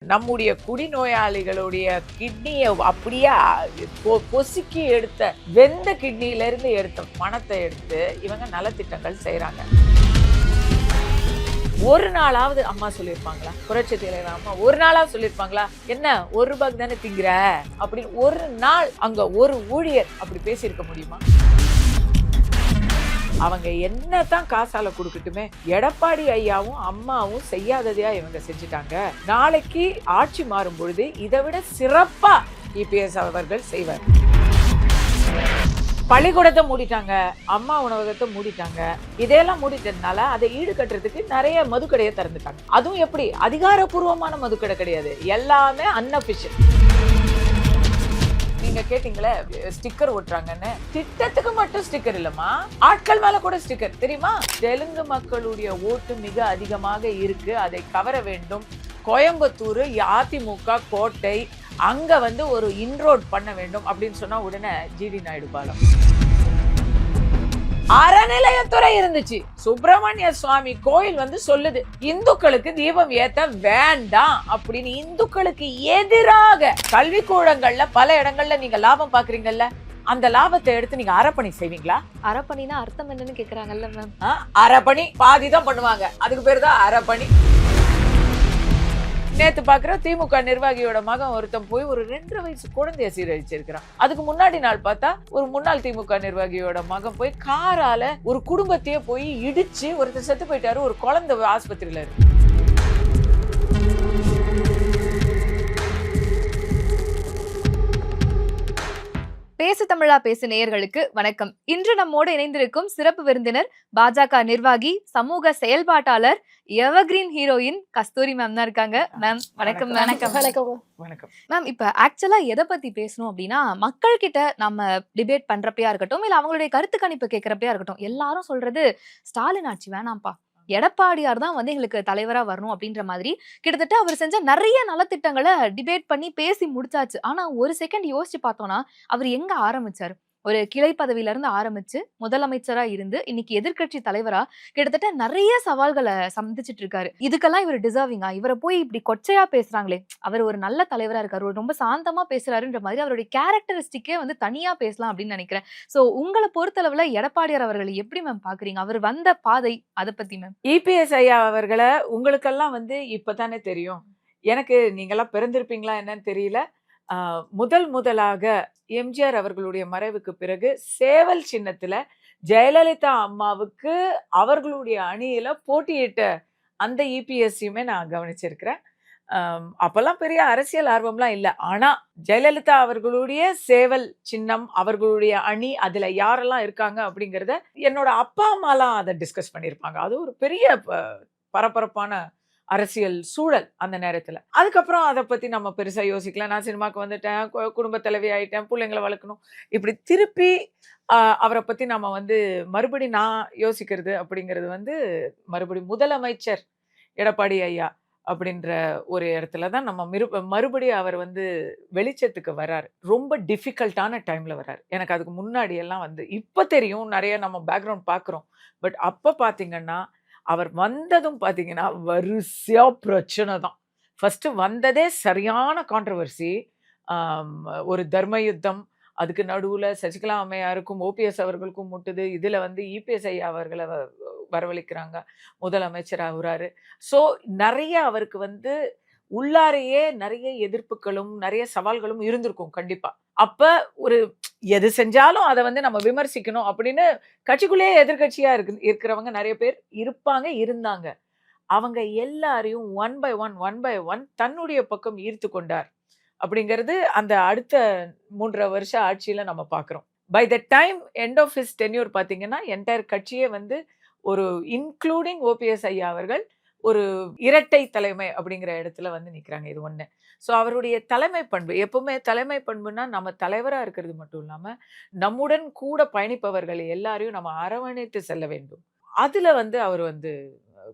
நம்முடைய குடிநோயாளிகளுடைய கிட்னியை அப்படியே பொசுக்கி எடுத்த வெந்த கிட்னியில இருந்து எடுத்த பணத்தை எடுத்து இவங்க நலத்திட்டங்கள் செய்யறாங்க. ஒரு நாளாவது அம்மா சொல்லியிருப்பாங்களா? புரட்சி தலைவர் அம்மா ஒரு நாளாவது சொல்லியிருப்பாங்களா? என்ன ₹1 தானே திங்கிற அப்படின்னு ஒரு நாள் அங்க ஒரு ஊழியர் அப்படி பேசியிருக்க முடியுமா? அவங்க என்னதான் காசால கொடுக்கட்டுமே, எடப்பாடி ஐயாவும் அம்மாவும் செய்யாததையா இவங்க செஞ்சுட்டாங்க. நாளைக்கு ஆட்சி மாறும் பொழுது இதை விட சிறப்பா இபிஎஸ் அவர்கள் செய்வார். பள்ளிக்கூடத்தை மூடிட்டாங்க, அம்மா உணவகத்தை மூடிட்டாங்க. இதெல்லாம் மூடிட்டதுனால அதை ஈடுகட்டுறதுக்கு நிறைய மதுக்கடையை திறந்துட்டாங்க. அதுவும் எப்படி? அதிகாரப்பூர்வமான மதுக்கடை கிடையாது, எல்லாமே அன்அபிஷியல். நீங்க கேட்டீங்களே ஸ்டிக்கர் ஒட்டுறாங்கன்னு, திட்டத்துக்கு மட்டும் ஸ்டிக்கர் இல்லமா, ஆட்கள் மேல கூட ஸ்டிக்கர். தெரியுமா? தெலுங்கு மக்களுடைய ஓட்டு மிக அதிகமாக இருக்கு, அதை கவர வேண்டும். கோயம்புத்தூர் அதிமுக கோட்டை, அங்க ஒரு இன்ரோட் பண்ண வேண்டும் அப்படின்னு சொன்னா உடனே ஜிடி நாயுடு பாலம். அறநிலையத்துறை இருந்துச்சு. சுப்பிரமணிய சுவாமி கோயில் சொல்லுது இந்துக்களுக்கு தீபம் ஏத்த வேண்டாம் அப்படின்னு. இந்துக்களுக்கு எதிராக கல்விக்கூடங்கள்ல பல இடங்கள்ல நீங்க லாபம் பாக்குறீங்கல்ல, அந்த லாபத்தை எடுத்து நீங்க அறப்பணி செய்வீங்களா? அறப்பணினா அர்த்தம் என்னன்னு கேக்குறாங்கல்ல மேம். அறப்பணி பாதிதான் பண்ணுவாங்க, அதுக்கு பேரு தான் அறப்பணி. நேத்து பாக்குற திமுக நிர்வாகியோட மகன் ஒருத்தன் போய் ஒரு 2.5 வயசு குழந்தைய சீரழிச்சிருக்கிறான். அதுக்கு முன்னாடி நாள் பார்த்தா ஒரு முன்னாள் திமுக நிர்வாகியோட மகன் போய் காரால ஒரு குடும்பத்தையே போய் இடிச்சு ஒருத்தர் செத்து போயிட்டாரு, ஒரு குழந்தை ஆஸ்பத்திரியில இருக்கு. பேசு தமிழா பேசு நேயர்களுக்கு வணக்கம். இன்று நம்மோடு இணைந்திருக்கும் சிறப்பு விருந்தினர் பாஜக நிர்வாகி, சமூக செயல்பாட்டாளர், எவர்கிரீன் ஹீரோயின் கஸ்தூரி மேம் தான் இருக்காங்க. மேம் வணக்கம். வணக்கம் மேம். இப்ப ஆக்சுவலா எதை பத்தி பேசணும் அப்படின்னா, மக்கள் கிட்ட நம்ம டிபேட் பண்றப்பயா இருக்கட்டும், இல்ல அவங்களுடைய கருத்து கணிப்பு கேட்கறப்பயா இருக்கட்டும், எல்லாரும் சொல்றது ஸ்டாலின் ஆட்சி வேணாம்ப்பா, எடப்பாடியார் தான் எங்களுக்கு தலைவரா வரணும் அப்படின்ற மாதிரி கிட்டத்தட்ட அவர் செஞ்ச நிறைய நலத்திட்டங்களை டிபேட் பண்ணி பேசி முடிச்சாச்சு. ஆனா ஒரு செகண்ட் யோசிச்சு பார்த்தோம்னா, அவர் எங்க ஆரம்பிச்சாரு? ஒரு கிளை பதவியில இருந்து ஆரம்பிச்சு முதலமைச்சரா இருந்து இன்னைக்கு எதிர்கட்சி தலைவரா கிட்டத்தட்ட நிறைய சவால்களை சந்திச்சுட்டு இருக்காரு. இதுக்கெல்லாம் இவர் டிசர்விங்கா? இவரை போய் இப்படி கொச்சையா பேசுறாங்களே, அவர் ஒரு நல்ல தலைவரா இருக்காரு, ரொம்ப சாந்தமா பேசுறாருன்ற மாதிரி அவருடைய கேரக்டரிஸ்டிக்கே தனியா பேசலாம் அப்படின்னு நினைக்கிறேன். சோ உங்களை பொறுத்தளவுல எடப்பாடியார் அவர்களை எப்படி மேம் பாக்குறீங்க? அவர் வந்த பாதை அதை பத்தி மேம். இபிஎஸ் ஐயா அவர்களை உங்களுக்கெல்லாம் இப்பதானே தெரியும். எனக்கு நீங்கெல்லாம் பிறந்திருப்பீங்களா என்னன்னு தெரியல. முதலாக எம்ஜிஆர் அவர்களுடைய மறைவுக்கு பிறகு சேவல் சின்னத்துல ஜெயலலிதா அம்மாவுக்கு அவர்களுடைய அணியில போட்டியிட்ட அந்த இபிஎஸ்சியுமே நான் கவனிச்சிருக்கிறேன். அப்பெல்லாம் பெரிய அரசியல் ஆர்வம்லாம் இல்லை. ஆனா ஜெயலலிதா அவர்களுடைய சேவல் சின்னம், அவர்களுடைய அணி, அதுல யாரெல்லாம் இருக்காங்க அப்படிங்கிறத என்னோட அப்பா அம்மாலாம் அதை டிஸ்கஸ் பண்ணியிருப்பாங்க. அது ஒரு பெரிய பரபரப்பான அரசியல் சூழல் அந்த நேரத்துல. அதுக்கப்புறம் அதை பத்தி நம்ம பெருசா யோசிக்கல. நான் சினிமாக்கு வந்துட்டேன், குடும்ப தலைவி ஆயிட்டேன், பிள்ளைங்களை வளர்க்கணும். இப்படி திருப்பி அவரை பத்தி நம்ம மறுபடி நான் யோசிக்கிறது அப்படிங்கிறது மறுபடி முதலமைச்சர் எடப்பாடி ஐயா அப்படின்ற ஒரு இடத்துல தான் நம்ம மறுபடியும் அவர் வெளிச்சத்துக்கு வர்றாரு. ரொம்ப டிஃபிகல்ட்டான டைம்ல வர்றாரு. எனக்கு அதுக்கு முன்னாடி எல்லாம் இப்ப தெரியும், நிறைய நம்ம பேக்ரவுண்ட் பாக்குறோம். பட் அப்ப பாத்தீங்கன்னா அவர் வந்ததும் பாத்தீங்கன்னா வரிசையா பிரச்சனை தான். ஃபர்ஸ்ட் வந்ததே சரியான கான்ட்ரவர்சி. ஒரு தர்ம யுத்தம், அதுக்கு நடுவுல சசிகலா அம்மையாருக்கும் ஓபிஎஸ் அவர்களுக்கும் முட்டுது. இதுல இபிஎஸ் ஐயா அவர்களை வரவழைக்கிறாங்க, முதலமைச்சர் ஆகுறாரு. ஸோ நிறைய அவருக்கு உள்ளாரையே நிறைய எதிர்ப்புகளும் நிறைய சவால்களும் இருந்திருக்கும் கண்டிப்பா. அப்ப ஒரு எது செஞ்சாலும் அதை நம்ம விமர்சிக்கணும் அப்படின்னு கட்சிக்குள்ளேயே எதிர்கட்சியா இருக்கிறவங்க நிறைய பேர் இருந்தாங்க. அவங்க எல்லாரையும் ஒன் பை ஒன் தன்னுடைய பக்கம் ஈர்த்து கொண்டார் அப்படிங்கிறது அந்த அடுத்த 3.5 வருஷ ஆட்சியில நம்ம பாக்குறோம். By the time end of his tenure பாத்தீங்கன்னா என்டையர் கட்சியே ஒரு இன்க்ளூடிங் ஓபிஎஸ் ஐயா அவர்கள் ஒரு இரட்டை தலைமை அப்படிங்கிற இடத்துல நிக்கிறாங்க. இது ஒண்ணு. ஸோ அவருடைய தலைமை பண்பு, எப்பவுமே தலைமை பண்புனா நம்ம தலைவரா இருக்கிறது மட்டும் இல்லாம நம்முடன் கூட பயணிப்பவர்கள் எல்லாரையும் நம்ம அரவணைத்து செல்ல வேண்டும். அதுல அவர்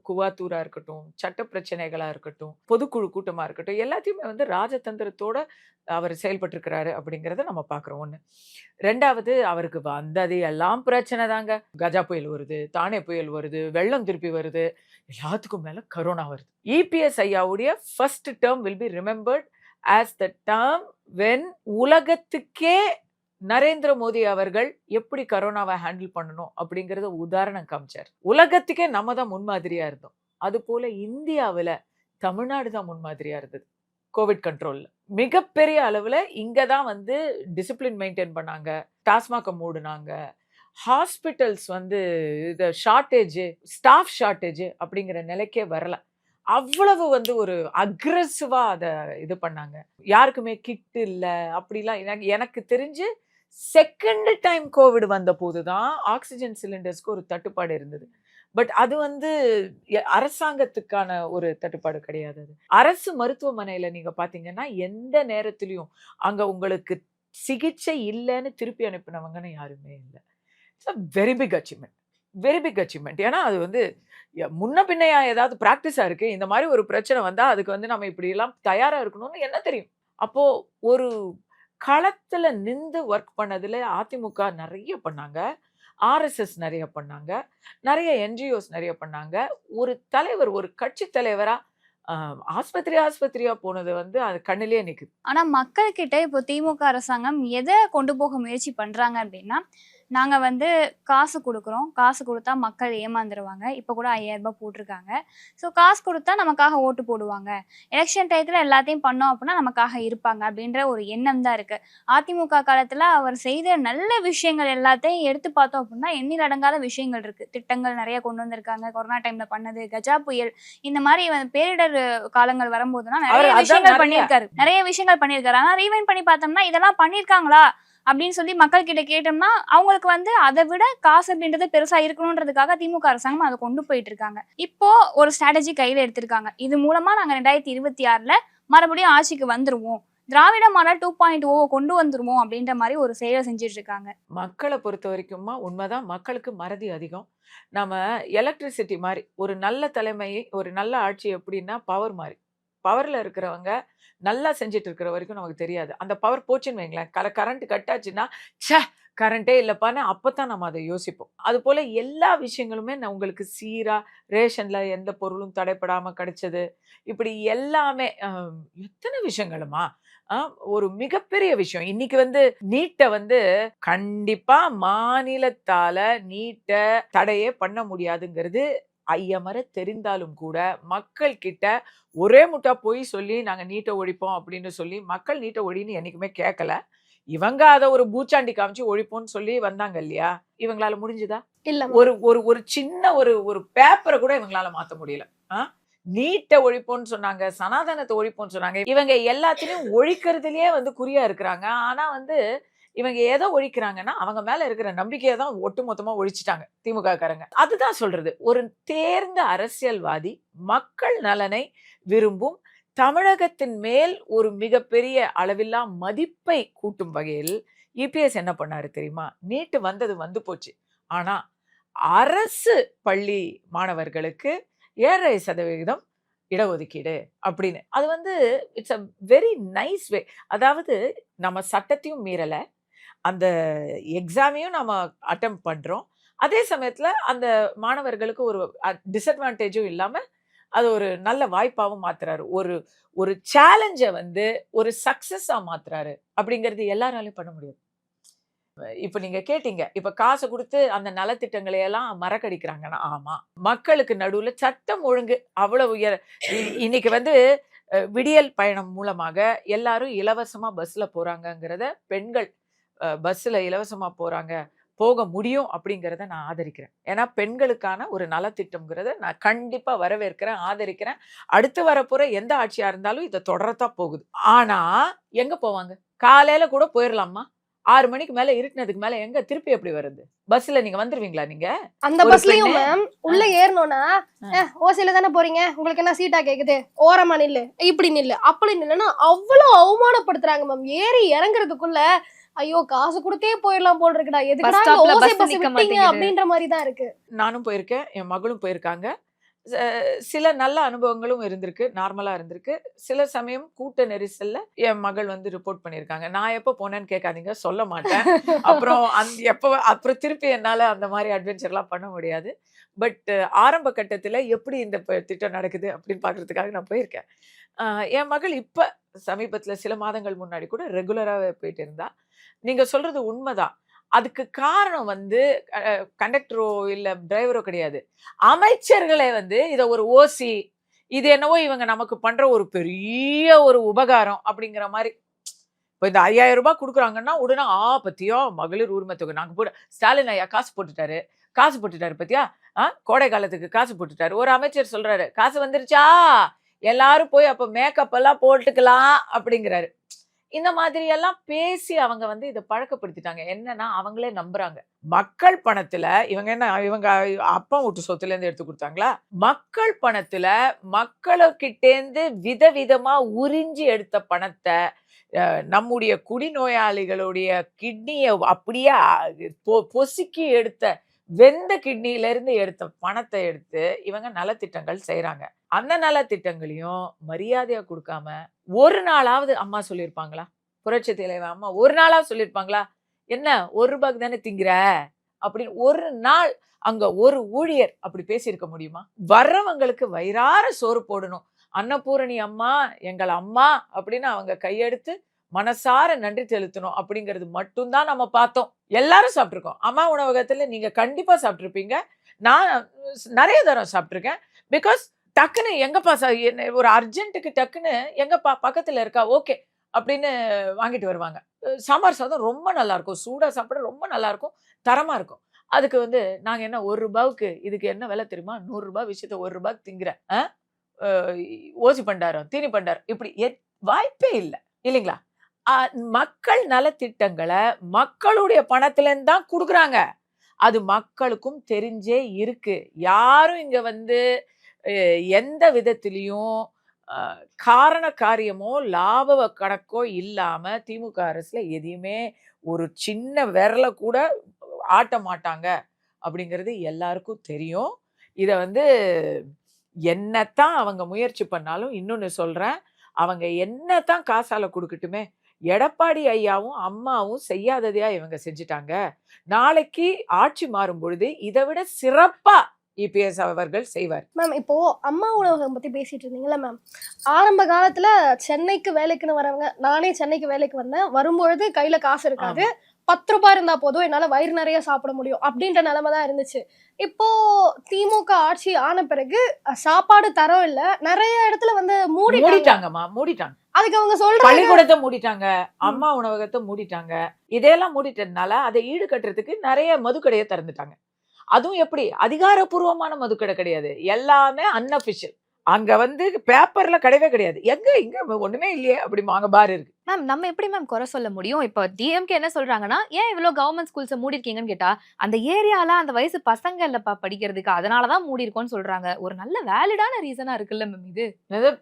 குவாத்தூரா இருக்கட்டும், சட்ட பிரச்சனைகளா இருக்கட்டும், பொதுக்குழு கூட்டமா இருக்கட்டும், எல்லாத்தையுமே வந்து ராஜதந்திரத்தோட அவர் செயல்பட்டிருக்கிறாரு அப்படிங்கிறத நம்ம பார்க்குறோம். 1. 2வது அவருக்கு வந்தது எல்லாம் பிரச்சனை தாங்க. கஜா புயல் வருது, தானே புயல் வருது, வெள்ளம் திருப்பி வருது, எல்லாத்துக்கும் மேல கரோனா வருது. இபிஎஸ் ஐயாவுடைய first term will be remembered as the term when உலகத்துக்கே நரேந்திர மோடி அவர்கள் எப்படி கரோனாவை ஹேண்டில் பண்ணணும் அப்படிங்கறத உதாரணம் காமிச்சார். உலகத்துக்கே நம்ம தான் முன்மாதிரியா இருந்தோம். அது போல இந்தியாவுல தமிழ்நாடு தான் முன்மாதிரியா இருந்தது கோவிட் கண்ட்ரோல்ல. மிகப்பெரிய அளவுல இங்க தான் வந்து டிசிப்ளின் மெயின்டைன் பண்ணாங்க, டாஸ்மாக மூடுனாங்க, ஹாஸ்பிட்டல்ஸ் வந்து இது ஷார்ட்டேஜ், ஸ்டாஃப் ஷார்ட்டேஜ் அப்படிங்கிற நிலைக்கே வரல. அவ்வளவு வந்து ஒரு அக்ரெசிவா அத இது பண்ணாங்க. யாருக்குமே கிட் இல்ல அப்படிலாம். எனக்கு தெரிஞ்சு செகண்ட் டைம் கோவிட் வந்த போதுதான் ஆக்சிஜன் சிலிண்டர்ஸ்க்கு ஒரு தட்டுப்பாடு இருந்தது. பட் அது வந்து அரசாங்கத்துக்கான ஒரு தட்டுப்பாடு கிடையாது. அது அரசு மருத்துவமனையில நீங்க பாத்தீங்கன்னா எந்த நேரத்திலயும் அங்க உங்களுக்கு சிகிச்சை இல்லைன்னு திருப்பி அனுப்பினவங்கன்னு யாருமே இல்லை. It's very big achievement, very big achievement. ஏன்னா அது வந்து முன்ன பின்னையா ஏதாவது ப்ராக்டிஸா இருக்கு. இந்த மாதிரி ஒரு பிரச்சனை வந்தா அதுக்கு வந்து நம்ம இப்படி எல்லாம் தயாரா இருக்கணும்னு என்ன தெரியும். அப்போ ஒரு களத்துல நின்று ஒர்க் பண்ணதுல அதிமுக நிறைய பண்ணாங்க, ஆர்எஸ்எஸ் நிறைய பண்ணாங்க, நிறைய என்ஜிஓஸ் நிறைய பண்ணாங்க. ஒரு தலைவர், ஒரு கட்சி தலைவரா ஆஸ்பத்திரியா போனது வந்து அது கண்ணிலேயே நிக்குது. ஆனா மக்கள் கிட்ட இப்போ திமுக அரசாங்கம் எதை கொண்டு போக முயற்சி பண்றாங்க அப்படின்னா, நாங்க வந்து காசு குடுக்குறோம். காசு குடுத்தா மக்கள் ஏமாந்துருவாங்க. இப்ப கூட ரூ. 5000 போட்டிருக்காங்க. ஸோ காசு குடுத்தா நமக்காக ஓட்டு போடுவாங்க. எலெக்ஷன் டயத்துல எல்லாத்தையும் பண்ணோம் அப்படின்னா நமக்காக இருப்பாங்க அப்படின்ற ஒரு எண்ணம் தான் இருக்கு. அதிமுக காலத்துல அவர் செய்த நல்ல விஷயங்கள் எல்லாத்தையும் எடுத்து பார்த்தோம் அப்படின்னா எண்ணில் அடங்காத விஷயங்கள் இருக்கு. திட்டங்கள் நிறைய கொண்டு வந்திருக்காங்க. கொரோனா டைம்ல பண்ணது, கஜா புயல், இந்த மாதிரி பேரிடர் காலங்கள் வரும்போதுலாம் நிறைய விஷயங்கள் பண்ணியிருக்காரு. நிறைய விஷயங்கள் பண்ணியிருக்காரு. ஆனா ரீவைண்ட் பண்ணி பார்த்தோம்னா இதெல்லாம் பண்ணியிருக்காங்களா அப்படின்னு சொல்லி மக்கள் கிட்ட கேட்டோம்னா அவங்களுக்கு வந்து அதை விட காசு அப்படின்றது பெருசா இருக்கணும்ன்றதுக்காக திமுக அரசாங்கம் அதை கொண்டு போயிட்டு இருக்காங்க. இப்போ ஒரு ஸ்ட்ராட்டஜி கையில எடுத்திருக்காங்க. இது மூலமா நாங்க 2026ல மறுபடியும் ஆட்சிக்கு வந்துருவோம், திராவிட மாடல் 2.0 கொண்டு வந்துருவோம் அப்படின்ற மாதிரி ஒரு செயலை செஞ்சுட்டு இருக்காங்க. மக்களை பொறுத்த வரைக்குமா உண்மைதான், மக்களுக்கு மறதி அதிகம். நம்ம எலக்ட்ரிசிட்டி மாதிரி ஒரு நல்ல தலைமை, ஒரு நல்ல ஆட்சி எப்படின்னா பவர் மாதிரி. பவர்ல இருக்கிறவங்க நல்லா செஞ்சுட்டு இருக்கிற வரைக்கும் நமக்கு தெரியாது. அந்த பவர் போச்சுன்னு வைங்களேன், கரண்ட் கட் ஆச்சுன்னா ச்சே கரண்டே இல்லப்பான்னு அப்பதான் நம்ம அதை யோசிப்போம். அது போல எல்லா விஷயங்களுமே உங்களுக்கு சீரா ரேஷன்ல எந்த பொருளும் தடைப்படாம கிடைச்சது, இப்படி எல்லாமே எத்தனை விஷயங்களுமா ஒரு மிகப்பெரிய விஷயம். இன்னைக்கு வந்து நீட்டை வந்து கண்டிப்பா மாநிலத்தால நீட்டை தடையே பண்ண முடியாதுங்கிறது ஐயமர தெரிந்தாலும் கூட மக்கள் கிட்ட ஒரே முட்டா போய் சொல்லி நாங்க நீட்டை ஒழிப்போம் அப்படின்னு சொல்லி மக்கள் நீட்டை ஒழின்னு என்னைக்குமே கேட்கல. இவங்க அதை ஒரு பூச்சாண்டி காமிச்சு ஒழிப்போம்னு சொல்லி வந்தாங்க இல்லையா? இவங்களால முடிஞ்சுதா? இல்ல ஒரு ஒரு ஒரு சின்ன ஒரு பேப்பரை கூட இவங்களால மாத்த முடியல. நீட்டை ஒழிப்போம்னு சொன்னாங்க, சனாதனத்தை ஒழிப்போம்னு சொன்னாங்க. இவங்க எல்லாத்திலையும் ஒழிக்கிறதுலயே வந்து குறியா இருக்கிறாங்க. ஆனா வந்து இவங்க எதை ஒழிக்கிறாங்கன்னா அவங்க மேல இருக்கிற நம்பிக்கையை தான் ஒட்டு மொத்தமா ஒழிச்சிட்டாங்க திமுக காரங்க. அதுதான் சொல்றது, ஒரு தேர்ந்த அரசியல்வாதி மக்கள் நலனை விரும்பும், தமிழகத்தின் மேல் ஒரு மிகப்பெரிய அளவில்லா மதிப்பை கூட்டும் வகையில் இபிஎஸ் என்ன பண்ணாரு தெரியுமா? நீட்டு வந்தது வந்து போச்சு. ஆனா அரசு பள்ளி மாணவர்களுக்கு 7.5% இடஒதுக்கீடு அப்படின்னு. அது வந்து it's a very nice way. அதாவது நம்ம சட்டத்தையும் மீறல, அந்த எக்ஸாமையும் நம்ம அட்டெம்ப்ட் பண்றோம், அதே சமயத்துல அந்த மாணவர்களுக்கு ஒரு டிஸ்அட்வான்டேஜும் இல்லாம அது ஒரு நல்ல வாய்ப்பாவும் மாத்துறாரு. ஒரு சேலஞ்சை வந்து ஒரு சக்சஸா மாத்துறாரு அப்படிங்கிறது எல்லாராலையும் பண்ண முடியாது. இப்ப நீங்க கேட்டீங்க, இப்ப காசு கொடுத்து அந்த நலத்திட்டங்களை எல்லாம் மறக்கடிக்கிறாங்கன்னா, ஆமா மக்களுக்கு நடுவுல சட்டம் ஒழுங்கு அவ்வளவு இன்னைக்கு வந்து விடியல் பயணம் மூலமாக எல்லாரும் இலவசமா பஸ்ல போறாங்கங்கிறத, பெண்கள் பஸ்ல இலவசமா போக முடியும் அப்படிங்கிறத நான் ஆதரிக்கிறேன். ஏன்னா பெண்களுக்கான ஒரு நலத்திட்டம்ங்கிறத நான் கண்டிப்பா வரவேற்கிறேன், ஆதரிக்கிறேன். அடுத்து வரப்போற எந்த ஆட்சியா இருந்தாலும் இதை தொடரத்தான் போகுது. ஆனா எங்க போவாங்க? காலையில கூட போயிடலாமா? 6 மணிக்கு மேல இருட்டினதுக்கு மேல எங்க திருப்பி எப்படி வருது? பஸ்ல நீங்க வந்துருவீங்களா? நீங்க அந்த பஸ்லயும் மேம் உள்ள ஏறணும்னா ஓசையில தானே போறீங்க, உங்களுக்கு என்ன சீட்டா கேக்குது, ஓரமா நில்லு, இப்படி நில்லு, அப்படி நில்லுன்னா அவ்வளவு அவமானப்படுத்துறாங்க மேம். ஏறி இறங்குறதுக்குள்ள ஐயோ காசு கொடுத்தே போயிடலாம் போல் இருக்குடா, எதுக்குடா ஓசை பஸ் விட்டீங்க அப்படின்ற மாதிரி தான் இருக்கு. நானும் போயிருக்கேன், என் மகளும் போயிருக்காங்க. சில நல்ல அனுபவங்களும் இருந்திருக்கு, நார்மலா இருந்திருக்கு. சில சமயம் கூட்ட நெரிசல்ல என் மகள் வந்து ரிப்போர்ட் பண்ணியிருக்காங்க. நான் எப்போ போனேன்னு கேட்காதீங்க, சொல்ல மாட்டேன். அப்புறம் அப்புறம் திருப்பி என்னால அந்த மாதிரி அட்வென்ச்சர்லாம் பண்ண முடியாது. பட் ஆரம்ப கட்டத்துல எப்படி இந்த திட்டம் நடக்குது அப்படின்னு பார்க்கறதுக்காக நான் போயிருக்கேன். என் மகள் இப்ப சமீபத்துல சில மாதங்கள் முன்னாடி கூட ரெகுலராவே போயிட்டு இருந்தா. நீங்க சொல்றது உண்மைதான். அதுக்கு காரணம் வந்து கண்டக்டரோ இல்ல டிரைவரோ கிடையாது. அமைச்சர்களே வந்து இத ஒரு ஓசி, இது என்னவோ இவங்க நமக்கு பண்ற ஒரு பெரிய ஒரு உபகாரம் அப்படிங்கிற மாரி. இப்ப இந்த ரூ. 5000 குடுக்குறாங்கன்னா, உடனே பாத்தியா மகளிர் உரிமை தொகை நாங்க போட ஸ்டாலின் ஐயா காசு போட்டுட்டாரு. காசு போட்டுட்டாரு பாத்தியா? கோடை காலத்துக்கு காசு போட்டுட்டாரு. ஒரு அமைச்சர் சொல்றாரு, "காசு வந்துருச்சா? எல்லாரும் போய் அப்ப மேக்கப் எல்லாம் போட்டுக்கலாம்" அப்படிங்கிறாரு. இந்த மாதிரி எல்லாம் பேசி அவங்க வந்து இத பழக்கப்படுத்திட்டாங்க. என்னன்னா, அவங்களே நம்புறாங்க. மக்கள் பணத்துல இவங்க அப்பா வீட்டு சொத்துல இருந்து எடுத்து குடுத்தாங்களா? மக்கள் பணத்துல மக்களுக்கிட்டேந்து விதவிதமா உறிஞ்சி எடுத்த பணத்த நம்முடைய குடிநோயாளிகளுடைய கிட்னிய அப்படியே பொசுக்கி எடுத்த வெந்த கிட்னியில இருந்து எடுத்த பணத்தை எடுத்து இவங்க நலத்திட்டங்கள் செய்யறாங்க. அந்த நலத்திட்டங்களையும் மரியாதையா கொடுக்காம ஒரு நாளாவது அம்மா சொல்லியிருப்பாங்களா? புரட்சி தலைவர் அம்மா ஒரு நாளாவது சொல்லியிருப்பாங்களா? என்ன ₹1 தானே திங்கிற அப்படின்னு ஒரு நாள் அங்க ஒரு ஊழியர் அப்படி பேசியிருக்க முடியுமா? வர்றவங்களுக்கு வயிறார சோறு போடணும். அன்னபூரணி அம்மா எங்கள் அம்மா அப்படின்னு அவங்க கையெடுத்து மனசார நன்றி செலுத்தணும் அப்படிங்கிறது மட்டும்தான் நம்ம பார்த்தோம். எல்லாரும் சாப்பிட்டுருக்கோம். அம்மா உணவகத்துல நீங்க கண்டிப்பா சாப்பிட்டுருப்பீங்க. நான் நிறைய தரம் சாப்பிட்டுருக்கேன். பிகாஸ் டக்குன்னு எங்கப்பா ஒரு அர்ஜென்ட்டுக்கு டக்குன்னு எங்கப்பா பக்கத்துல இருக்கா ஓகே அப்படின்னு வாங்கிட்டு வருவாங்க. சாம்பார் சாதம் ரொம்ப நல்லா இருக்கும். சூடா சாப்பிட ரொம்ப நல்லா இருக்கும். தரமா இருக்கும். அதுக்கு வந்து நாங்க என்ன ₹1 இதுக்கு என்ன விலை தெரியுமா? ₹100 விஷயத்த ₹1 திங்கிற ஓசி பண்டாரம், தீனி பண்டாரம் இப்படி வாய்ப்பே இல்ல. இல்லைங்களா? மக்கள் நலத்திட்டங்களை மக்களுடைய பணத்துல இருந்து தான் குடுக்குறாங்க. அது மக்களுக்கும் தெரிஞ்சே இருக்கு. யாரும் இங்க வந்து எந்த விதத்திலையும் காரண காரியமோ லாப கணக்கோ இல்லாம திமுக அரசுல எதையுமே ஒரு சின்ன விரல கூட ஆட்ட மாட்டாங்க அப்படிங்கிறது எல்லாருக்கும் தெரியும். இத வந்து என்னத்தான் அவங்க முயற்சி பண்ணாலும் இன்னொன்னு சொல்றேன், அவங்க என்னத்தான் காசால கொடுக்கட்டுமே, எடப்பாடி ஐயாவும் அம்மாவும் செய்யாததையா இவங்க செஞ்சுட்டாங்க. நாளைக்கு ஆட்சி மாறும் பொழுது இதை விட சிறப்பா இபிஎஸ் அவர்கள் செய்வார். மேம் இப்போ அம்மா உணவகம் பத்தி பேசிட்டு இருந்தீங்களா மேம்? ஆரம்ப காலத்துல சென்னைக்கு வேலைக்குன்னு வரவங்க, நானே சென்னைக்கு வேலைக்கு வந்தேன். வரும்பொழுது கையில காசு இருக்காது. ₹10 இருந்தா போதும், என்னால வயிறு நிறைய சாப்பிட முடியும் அப்படின்ற நிலைமை தான் இருந்துச்சு. இப்போ திமுக ஆட்சி ஆன பிறகு சாப்பாடு தரம் இல்ல, நிறைய இடத்துல வந்து மூடிட்டாங்கம்மா, மூடிட்டாங்க. அதுக்கு அவங்க சொல்றாங்க பள்ளிக்கூடத்தை மூடிட்டாங்க, அம்மா உணவகத்தை மூடிட்டாங்க. இதெல்லாம் மூடிட்டதுனால அதை ஈடு கட்டுறதுக்கு நிறைய மதுக்கடையை திறந்துட்டாங்க. அதுவும் எப்படி? அதிகாரப்பூர்வமான மதுக்கடை கிடையாது, எல்லாமே அன்அபிஷியல். அங்க வந்து பேப்பர்ல கிடையவே கிடையாது. எங்க இங்க ஒண்ணுமே இல்லையே அப்படிமாங்க பார் இருக்கு. மேம் நம்ம எப்படி மேம் குறை சொல்ல முடியும்? இப்போ டிஎம்கே என்ன சொல்றாங்கன்னா, ஏன் இவ்ளோ கவர்மெண்ட் ஸ்கூல்ஸ மூடிருக்கீங்கன்னு கேட்டா, அந்த ஏரியால அந்த வயசு பசங்க இல்லப்பா படிக்கிறதுக்கு, அதனால தான் மூடிருக்கோம்னு சொல்றாங்க. ஒரு நல்ல வேலிடான ரீசனா இருக்குல்ல மேம் இது?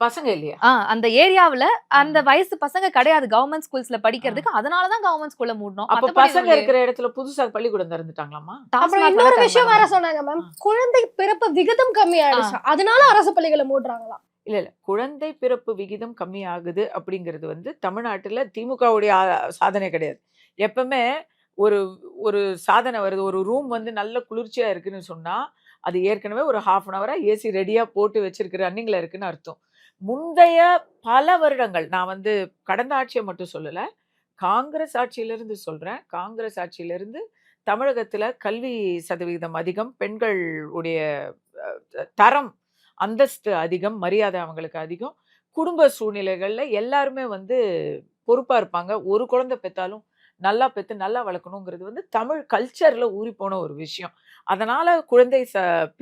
பசங்க இல்லையா? அந்த ஏரியாவுல அந்த வயசு பசங்க கிடையாது கவர்மெண்ட் ஸ்கூல்ஸ்ல படிக்கிறதுக்கு, அதனால தான் கவர்மெண்ட் ஸ்கூல்ல மூடணும். அப்ப பசங்க இருக்கிற இடத்துல புதுசா பள்ளிக்கூடம் திறந்துட்டாங்களாமா? அப்புறம் இன்னொரு விஷயம் வேற சொன்னாங்க மேம், குழந்தை பிறப்பு விகிதம் கம்மி ஆயிடுச்சு, அதனால அரசு பள்ளிகளை மூடுறாங்களா? இல்ல குழந்தை பிறப்பு விகிதம் கம்மி ஆகுது அப்படிங்கிறது வந்து தமிழ்நாட்டுல திமுகவுடைய சாதனை கிடையாது. எப்பவுமே ஒரு ஒரு சாதனை வருது, ஒரு ரூம் வந்து நல்ல குளிர்ச்சியா இருக்குன்னு சொன்னா அது ஏற்கனவே ஒரு ½ அன் ஹவரா ஏசி ரெடியா போட்டு வச்சிருக்கிற ரன்னிங்ல இருக்குன்னு அர்த்தம். முந்தைய பல வருடங்கள், நான் வந்து கடந்த ஆட்சியை மட்டும் சொல்லல, காங்கிரஸ் ஆட்சியிலிருந்து சொல்றேன். காங்கிரஸ் ஆட்சியிலிருந்து தமிழகத்துல கல்வி சதவீதம் அதிகம், பெண்கள் உடைய தரம் அந்தஸ்து அதிகம், மரியாதை அவங்களுக்கு அதிகம். குடும்ப சூழ்நிலைகள்ல எல்லாருமே வந்து பொறுப்பா இருப்பாங்க. ஒரு குழந்தை பெத்தாலும் நல்லா பெத்து நல்லா வளர்க்கணுங்கிறது வந்து தமிழ் கல்ச்சர்ல ஊறி போன ஒரு விஷயம். அதனால குழந்தை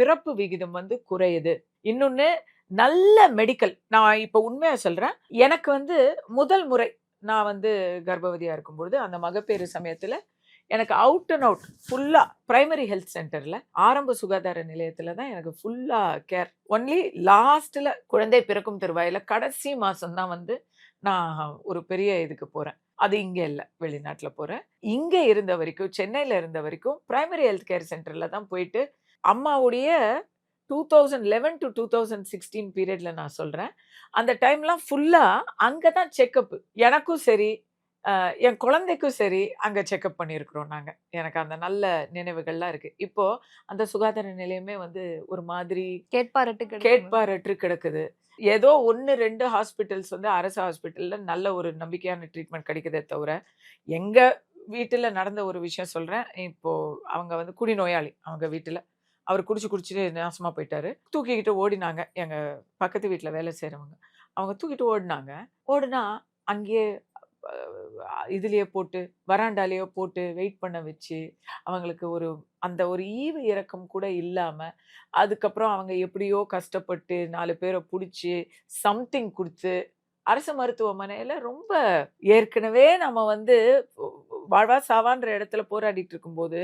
பிறப்பு விகிதம் வந்து குறையுது. இன்னொன்னு நல்ல மெடிக்கல், நான் இப்ப உண்மையா சொல்றேன், எனக்கு வந்து முதல் முறை நான் வந்து கர்ப்பவதியா இருக்கும்பொழுது அந்த மகப்பேறு சமயத்துல எனக்கு அவுட் அண்ட் அவுட் ஃபுல்லா பிரைமரி ஹெல்த் சென்டர்ல, ஆரம்ப சுகாதார நிலையத்துல தான் எனக்கு ஃபுல்லா கேர். ஒன்லி லாஸ்ட்ல குழந்தை பிறக்கும் தருவாயில கடைசி மாசம் தான் வந்து நான் ஒரு பெரிய இதுக்கு போறேன். அது இங்க இல்ல, வெளிநாட்டுல போறேன். இங்க இருந்த வரைக்கும், சென்னையில இருந்த வரைக்கும் பிரைமரி ஹெல்த் கேர் சென்டர்ல தான் போயிட்டு அம்மாவுடைய 2011 to 2016 பீரியட்ல நான் சொல்றேன். அந்த டைம்லாம் ஃபுல்லா அங்க தான் செக்கப். எனக்கும் சரி, என் குழந்தைக்கும் சரி அங்க செக்கப் பண்ணியிருக்கிறோம் நாங்க. எனக்கு அந்த நல்ல நினைவுகள்லாம் இருக்கு. இப்போ அந்த சுகாதார நிலையமே வந்து ஒரு மாதிரி கேட்பாரட்டு கிடைக்கும். கேட்பாரற்று கிடக்குது. ஏதோ 1, 2 ஹாஸ்பிட்டல்ஸ் வந்து அரசு ஹாஸ்பிட்டல்ல நல்ல ஒரு நம்பிக்கையான ட்ரீட்மெண்ட் கிடைக்குதே தவிர, எங்க வீட்டுல நடந்த ஒரு விஷயம் சொல்றேன். இப்போ அவங்க வந்து குடிநோயாளி அவங்க வீட்டுல. அவர் குடிச்சுட்டு நாசமா போயிட்டாரு. தூக்கிக்கிட்டு ஓடினாங்க. எங்க பக்கத்து வீட்ல வேலை செய்றவங்க. அவங்க தூக்கிட்டு ஓடுனாங்க. ஓடுனா அங்கேயே இதுலயே போட்டு, வராண்டாலயே போட்டு வெயிட் பண்ண வச்சு, அவங்களுக்கு அந்த ஒரு ஈவு இரக்கம் கூட இல்லாம, அதுக்கப்புறம் அவங்க எப்படியோ கஷ்டப்பட்டு 4 பேர புடிச்சு, சம்திங் குடுத்து, அரசு மருத்துவமனையில ரொம்ப ஏற்கனவே நம்ம வந்து வாழ்வா சாவான்ற இடத்துல போராடிட்டு இருக்கும்போது,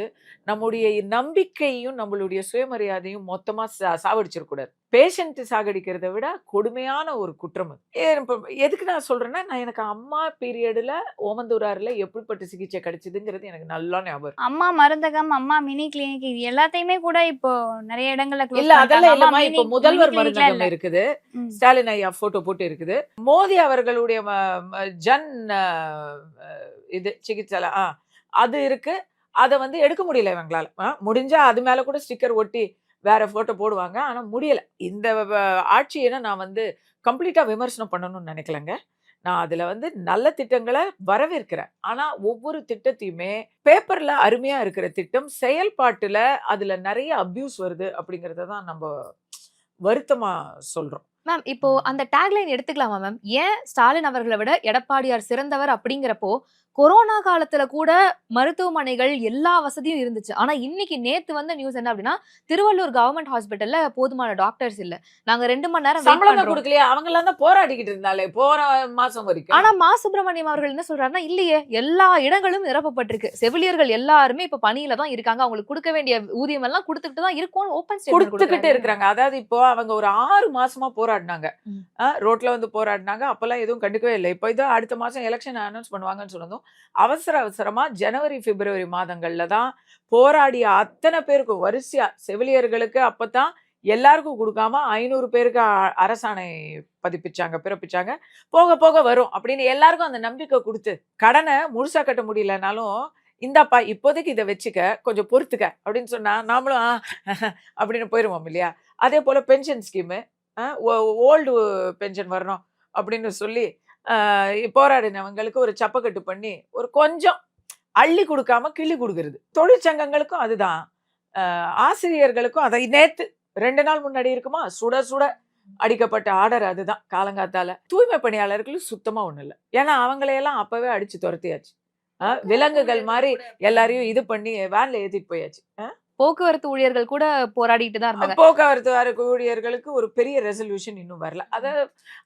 நம்முடைய நம்பிக்கையும், நம்மளுடைய சுயமரியாதையும் மொத்தமா சாவடிச்சிடக்கூடாது. பேஷண்ட் சாகடிக்கிறத விட கொடுமையான ஒரு குற்றம் அது. இப்ப எதுக்கு நான் சொல்றேன்னா, எனக்கு அம்மா பீரியடுல ஓமந்தூரார்ல எப்படிப்பட்ட சிகிச்சை கிடைச்சதுங்கிறது எனக்கு நல்லா ஞாபகம் இருக்கு. அம்மா மருந்தகம், அம்மா மினி கிளினிக் இது எல்லாத்தையுமே கூட இப்போ நிறைய இடங்கள்ல க்ளோஸ் இல்ல அதெல்லாம் பண்ணிட்டாங்க. அம்மா இல்லம்மா. இப்ப மினி முதல்வர் கிளினிக்லாம் மருந்தகம் இல்ல. இருக்குது. ம். ஸ்டாலின் ஐயா போட்டோ போட்டு இருக்குது. மோடி அவர்களுடைய ஜன் இது சிகிச்சை அது இருக்கு. அத வந்து எடுக்க முடியல இவங்களால. முடிஞ்சா அது மேல கூட ஸ்டிக்கர் ஒட்டி வேற போட்டோ போடுவாங்க. ஆனா முடியல. இந்த ஆட்சியை நான் வந்து கம்ப்ளீட்டா விமர்சனம் பண்ணணும்னு நினைக்கலங்க. நான் அதுல வந்து நல்ல திட்டங்களை வரவேற்கிறேன். ஆனா ஒவ்வொரு திட்டத்தையுமே பேப்பர்ல அருமையா இருக்கிற திட்டம் செயல்பாட்டுல அதுல நிறைய அபியூஸ் வருது அப்படிங்கறத தான் நம்ம வருத்தமா சொல்றோம். மேம் இப்போ அந்த டேக்லைன் எடுத்துக்கலாமா மேம்? ஏன் ஸ்டாலின் அவர்களை விட எடப்பாடியார் சிறந்தவர் அப்படிங்கிறப்போ, கொரோனா காலத்துல கூட மருத்துவமனைகள் எல்லா வசதியும் இருந்துச்சு. ஆனா இன்னைக்கு நேத்து வந்த நியூஸ் என்ன அப்படின்னா, திருவள்ளூர் கவர்மெண்ட் ஹாஸ்பிட்டல்ல போதுமான டாக்டர்ஸ் இல்ல. நாங்க 2 மணி நேரம் வெயிட் சம்பளம் தான் பண்றோம். கொடுக்கலையா? அவங்க எல்லாம் தான் போராடிக்கிட்டு இருந்தாலே போற மாசம் வரைக்கும். ஆனா மா சுப்பிரமணியம் அவர்கள் என்ன சொல்றாருன்னா, இல்லையே எல்லா இடங்களும் நிரப்பப்பட்டிருக்கு. செவிலியர்கள் எல்லாருமே இப்ப பணியில தான் இருக்காங்க. அவங்களுக்கு கொடுக்க வேண்டிய ஊதியம் எல்லாம் கொடுத்துக்கிட்டு தான் இருக்கோம். ஓபன் ஸ்டேட்மெண்ட் கொடுத்துக்கிட்டு கொடுக்குறாங்க. இருக்கிறாங்க. அதாவது இப்போ அவங்க ஒரு 6 மாசமா போராடினாங்க. ம். ரோட்ல வந்து போராடினாங்க. அப்பெல்லாம் எதுவும் கண்டுக்கவே இல்லை. இப்போ இதோ அடுத்த மாசம் எலெக்ஷன் அனௌன்ஸ் பண்ணுவாங்கன்னு சொன்னதும் அவசரமா ஜனவரி, பிப்ரவரி மாதங்கள்ல தான் போராடிய அத்தனை பேருக்கும் வரிசையா செவிலியர்களுக்கு அப்பதான் எல்லாருக்கும் கொடுக்காம 500 பேருக்கு அரசாணை பிறப்பிச்சாங்க. போக போக வரும் அப்படின்னு எல்லாருக்கும் அந்த நம்பிக்கை கொடுத்து, கடனை முழுசா கட்ட முடியலனாலும் இந்தாப்பா இப்போதைக்கு இதை வச்சுக்க, கொஞ்சம் பொறுத்துக்க அப்படின்னு சொன்னா நாமளும் அப்படின்னு போயிருவோம் இல்லையா? அதே போல பென்ஷன் ஸ்கீமு, ஓல்டு பென்ஷன் வரணும் அப்படின்னு சொல்லி போராடினவங்களுக்கு ஒரு சப்பக்கட்டு பண்ணி ஒரு கொஞ்சம் அள்ளி கொடுக்காம கிள்ளி கொடுக்கறது. தொழிற்சங்கங்களுக்கும் அதுதான், ஆசிரியர்களுக்கும் அதை நேத்து 2 நாள் முன்னாடி இருக்குமா சுட சுட அடிக்கப்பட்ட ஆர்டர் அதுதான். காலங்காத்தால தூய்மை பணியாளர்களுக்கு சுத்தமா ஒண்ணு இல்லை. ஏன்னா அவங்களையெல்லாம் அப்பவே அடிச்சு துரத்தியாச்சு. விலங்குகள் மாதிரி எல்லாரையும் இது பண்ணி வேன்ல ஏத்திட்டு போயாச்சு. போக்குவரத்து ஊழியர்கள் கூட போராடிட்டு தான் இருந்தாங்க. போக்குவரத்து ஊழியர்களுக்கு ஒரு பெரிய ரெசல்யூஷன் இன்னும் வரல.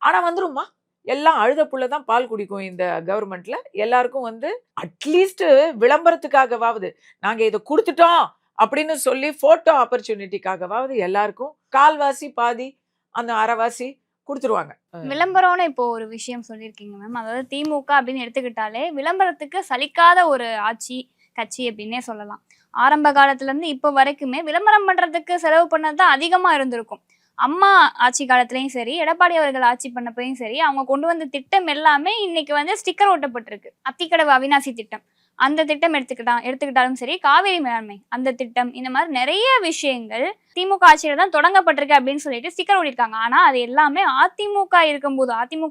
ஆனா வந்துருமா, எல்லாம் அழுத புள்ளதான் பால் குடிக்கும் இந்த கவர்மெண்ட்ல. எல்லாருக்கும் வந்து அட்லீஸ்ட் விளம்பரத்துக்காகவாவது நாங்க இதை கொடுத்துட்டோம் அப்படின்னு சொல்லி போட்டோ ஆப்பர்ச்சுனிட்டிக்காகவாவது எல்லாருக்கும் கால்வாசி பாதி அந்த அரைவாசி கொடுத்துருவாங்க. விளம்பரம்னு இப்போ ஒரு விஷயம் சொல்லியிருக்கீங்க மேம். அதாவது திமுக அப்படின்னு எடுத்துக்கிட்டாலே விளம்பரத்துக்கு சலிக்காத ஒரு ஆட்சி கட்சி அப்படின்னே சொல்லலாம். ஆரம்ப காலத்துல இருந்து இப்போ வரைக்குமே விளம்பரம் பண்றதுக்கு செலவு பண்ணதுதான் அதிகமா இருந்திருக்கும். அம்மா ஆட்சி காலத்திலயும் சரி, எடப்பாடி அவர்கள் ஆட்சி பண்ணப்பையும் சரி, அவங்க கொண்டு வந்த திட்டம் எல்லாமே இன்னைக்கு வந்து ஸ்டிக்கர் ஒட்டப்பட்டிருக்கு. அத்திக்கடவு அவிநாசி திட்டம், அந்த திட்டம் எடுத்துக்கிட்டாலும் சரி, காவேரி மேலாண்மை அந்த திட்டம், இந்த மாதிரி நிறைய விஷயங்கள் திமுக ஆட்சியில தான் தொடங்கப்பட்டிருக்கு அப்படின்னு சொல்லிட்டு ஸ்டிக்கர் ஓடிருக்காங்க. ஆனா அது எல்லாமே அதிமுக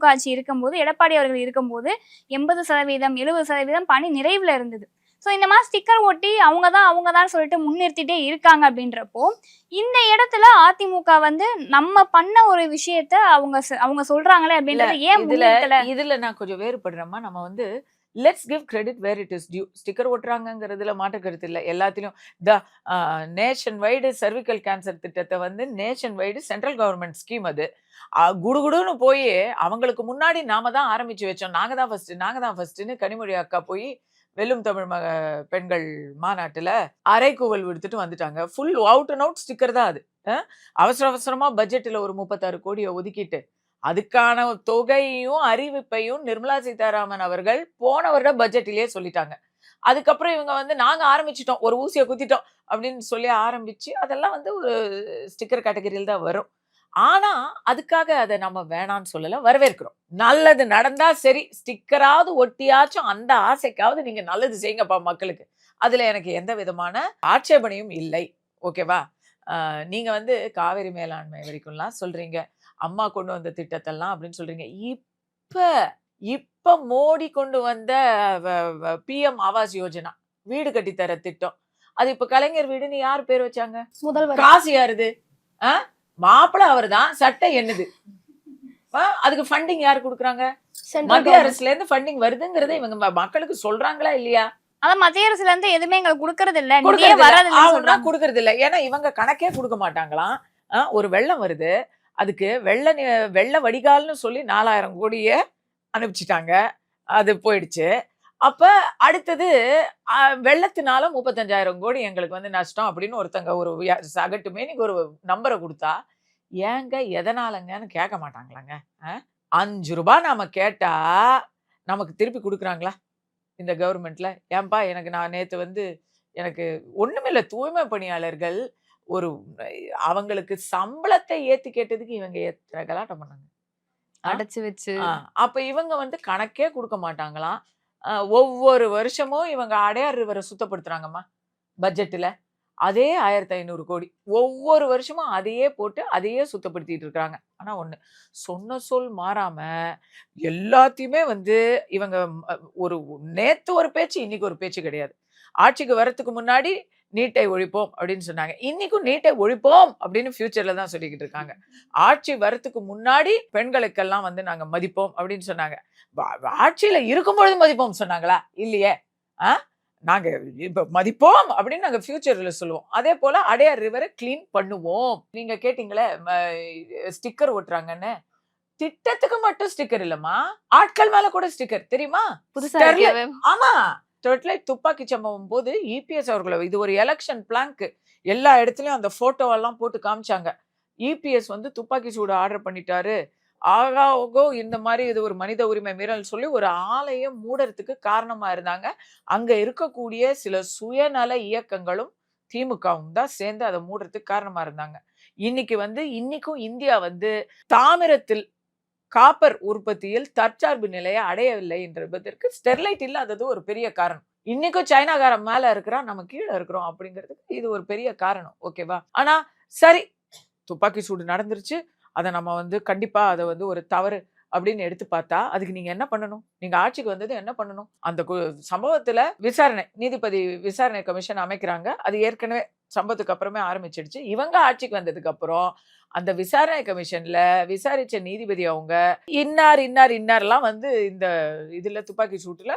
ஆட்சி இருக்கும்போது, எடப்பாடி அவர்கள் இருக்கும்போது 80%, 70% பணி நிறைவுல இருந்தது. ஸோ இந்த மாதிரி ஸ்டிக்கர் ஒட்டி அவங்க தான் சொல்லிட்டு முன்னிறுத்திட்டே இருக்காங்க. அப்படின்றப்போ இந்த இடத்துல அதிமுக வந்து நம்ம பண்ண ஒரு விஷயத்த அவங்க சொல்றாங்களே அப்படின்றது ஏன் முன்னிறுத்தல? இதுல நான் கொஞ்சம் வேறுபடுறேம்மா. நம்ம வந்து let's give credit where it is due. Sticker ஒட்டுறாங்கிறதுல மாற்று கருத்து இல்லை. எல்லாத்திலும் நேஷன் வைடு சர்விக்கல் கேன்சர் திட்டத்தை வந்து nation wide central government scheme. அது குடுகுடுன்னு போய் அவங்களுக்கு முன்னாடி நாம தான் ஆரம்பிச்சு வச்சோம். நாங்க தான் ஃபர்ஸ்ட்னு கனிமொழி அக்கா போய் வெல்லும் தமிழ் பெண்கள் மாநாட்டுல அரைக்கூவல் விடுத்துட்டு வந்துட்டாங்க. Full out and out sticker தான் அது. அவசரமா பட்ஜெட்ல ஒரு 36 கோடியை ஒதுக்கிட்டு அதுக்கான தொகையும் அறிவிப்பையும் நிர்மலா சீதாராமன் அவர்கள் போன வருட பட்ஜெட்டிலேயே சொல்லிட்டாங்க. அதுக்கப்புறம் இவங்க வந்து நாங்க ஆரம்பிச்சிட்டோம், ஒரு ஊசியை குத்திட்டோம் அப்படின்னு சொல்லி ஆரம்பிச்சு அதெல்லாம் வந்து ஒரு ஸ்டிக்கர் கேட்டகரியில் தான் வரும். ஆனா அதுக்காக அதை நம்ம வேணாம்னு சொல்லல, வரவேற்கிறோம். நல்லது நடந்தா சரி, ஸ்டிக்கராவது ஒட்டியாச்சும் அந்த ஆசைக்காவது நீங்க நல்லது செய்யுங்கப்பா மக்களுக்கு. அதுல எனக்கு எந்த விதமான ஆட்சேபனையும் இல்லை. ஓகேவா? நீங்க வந்து காவிரி மேலாண்மை வரைக்கும்லாம் சொல்றீங்க, அம்மா கொண்டு வந்த திட்டத்தெல்லாம் அப்படின்னு சொல்றீங்க. இப்ப இப்ப மோடி கொண்டு வந்த பிஎம் ஆவாஸ் யோஜனா, வீடு கட்டி தர திட்டம், அது இப்ப கலைஞர் வீடுன்னு யார் பேர் வச்சாங்க? முதல்வர் காசு யாருது? மாப்பிள்ள அவர்தான், சட்டை என்னது? அதுக்கு ஃபண்டிங் யாரு கொடுக்குறாங்க? சென்ட்ரல் மத்திய கவர்மெண்ட். அரசுல இருந்து ஃபண்டிங் வருதுங்கிறதை இவங்க மக்களுக்கு சொல்றாங்களா இல்லையா? அதான் மத்திய அரசுல இருந்து எதுவுமே எங்களுக்கு குடுக்கறது இல்ல, நிதியே கொடுக்கறது இல்ல. வராதுன்னு அவங்கதான் சொல்றாங்க. கொடுக்கறது இல்ல. ஏன்னா இவங்க கணக்கே கொடுக்க மாட்டாங்களாம். ஒரு வெள்ளம் வருது, அதுக்கு வெள்ள வடிகால்னு சொல்லி 4000 கோடிய அனுப்பிச்சிட்டாங்க, அது போயிடுச்சு. அப்ப அடுத்தது வெள்ளத்தினால 35,000 கோடி எங்களுக்கு வந்து நஷ்டம் அப்படின்னு ஒருத்தங்க ஒரு சகட்டுமே நீங்க ஒரு நம்பரை கொடுத்தா, ஏங்க எதனாலங்கன்னு கேட்க மாட்டாங்களாங்க? 5 ரூபாய் நாம கேட்டா நமக்கு திருப்பி கொடுக்குறாங்களா இந்த கவர்மெண்ட்ல? ஏன்பா நான் நேத்து வந்து எனக்கு ஒண்ணுமில்ல, தூய்மை பணியாளர்கள் ஒரு அவங்களுக்கு சம்பளத்தை ஏத்து கேட்டதுக்கு இவங்க எத்தனை கலாட்டம் பண்ணாங்க. அடைச்சு வச்சு அப்ப இவங்க வந்து கணக்கே கொடுக்க மாட்டாங்களாம். ஒவ்வொரு வருஷமும் இவங்க அடையார் ரிவரை சுத்தப்படுத்துறாங்கம்மா பட்ஜெட்ல. அதே 1500 கோடி ஒவ்வொரு வருஷமும் அதையே போட்டு அதையே சுத்தப்படுத்திட்டு இருக்காங்க. ஆனா ஒண்ணு, சொன்ன சொல் மாறாம எல்லாத்தையுமே வந்து இவங்க ஒரு நேத்து ஒரு பேச்சு, இன்னைக்கு ஒரு பேச்சு கிடையாது. ஆட்சிக்கு வரத்துக்கு முன்னாடி நீட்டை ஒழிப்போம் அப்படின்னு சொன்னாங்க, இன்னைக்கும் நீட்டை ஒழிப்போம் அப்படின்னு ஃபியூச்சர்ல தான் சொல்லிக்கிட்டு இருக்காங்க. ஆட்சி வரத்துக்கு முன்னாடி பெண்களுக்கெல்லாம் வந்து நாங்க மதிப்போம் அப்படின்னு சொன்னாங்க. ஆட்சியில இருக்கும்பொழுது மதிப்போம் சொன்னாங்களா? இல்லையே. நாங்க இப்ப மதிப்போம் அப்படின்னு நாங்க ஃபியூச்சர்ல சொல்லுவோம். அதே போல அடையார் ரிவரை கிளீன் பண்ணுவோம். நீங்க கேட்டீங்களே ஸ்டிக்கர் ஒட்டுறாங்கன்னு, திட்டத்துக்கு மட்டும் ஸ்டிக்கர் இல்லம்மா, ஆட்கள் மேல கூட ஸ்டிக்கர் தெரியுமா? புதுசா இருக்கே. ஆமா, ஸ்டெர்லைட் துப்பாக்கி சம்பவம் போது இபிஎஸ் அவர்களை, இது ஒரு எலெக்ஷன் பிளான்க்கு எல்லா இடத்துலயும் அந்த போட்டோ எல்லாம் போட்டு காமிச்சாங்க. இபிஎஸ் வந்து துப்பாக்கி சூடு ஆர்டர் பண்ணிட்டாரு, ஆகாகோ இந்த மாதிரி இது ஒரு மனித உரிமை மீறல் சொல்லி ஒரு ஆலயம் மூடறதுக்கு காரணமா இருந்தாங்க. அங்க இருக்கக்கூடிய சில சுயநல இயக்கங்களும் திமுகவும் தான் சேர்ந்து அதை மூடுறதுக்கு காரணமா இருந்தாங்க. இன்னைக்கும் இந்தியா வந்து தாமிரத்தில் காப்பர் உற்பத்தியில் தற்சார்பு நிலையை அடையவில்லை என்பதற்கு ஸ்டெர்லைட் இல்லாதது ஒரு பெரிய காரணம். இன்னைக்கும் சைனாக்காரன் மேல இருக்கிறான், நம்ம கீழே இருக்கிறோம் அப்படிங்கிறதுக்கு இது ஒரு பெரிய காரணம். ஓகேவா? ஆனா சரி, துப்பாக்கி சூடு நடந்துருச்சு, அதை நம்ம வந்து கண்டிப்பா அதை வந்து ஒரு தவறு அப்படின்னு எடுத்து பார்த்தா அதுக்கு நீங்க என்ன பண்ணணும்? நீங்க ஆட்சிக்கு வந்தது என்ன பண்ணணும்? அந்த சம்பவத்துல நீதிபதி விசாரணை கமிஷன் அமைக்கிறாங்க. அது ஏற்கனவே சம்பவத்துக்கு அப்புறமே ஆரம்பிச்சிடுச்சு. இவங்க ஆட்சிக்கு வந்ததுக்கு அப்புறம் அந்த விசாரணை கமிஷன்ல விசாரிச்ச நீதிபதி அவங்க இன்னார்லாம் வந்து இந்த இதுல துப்பாக்கி சூட்டுல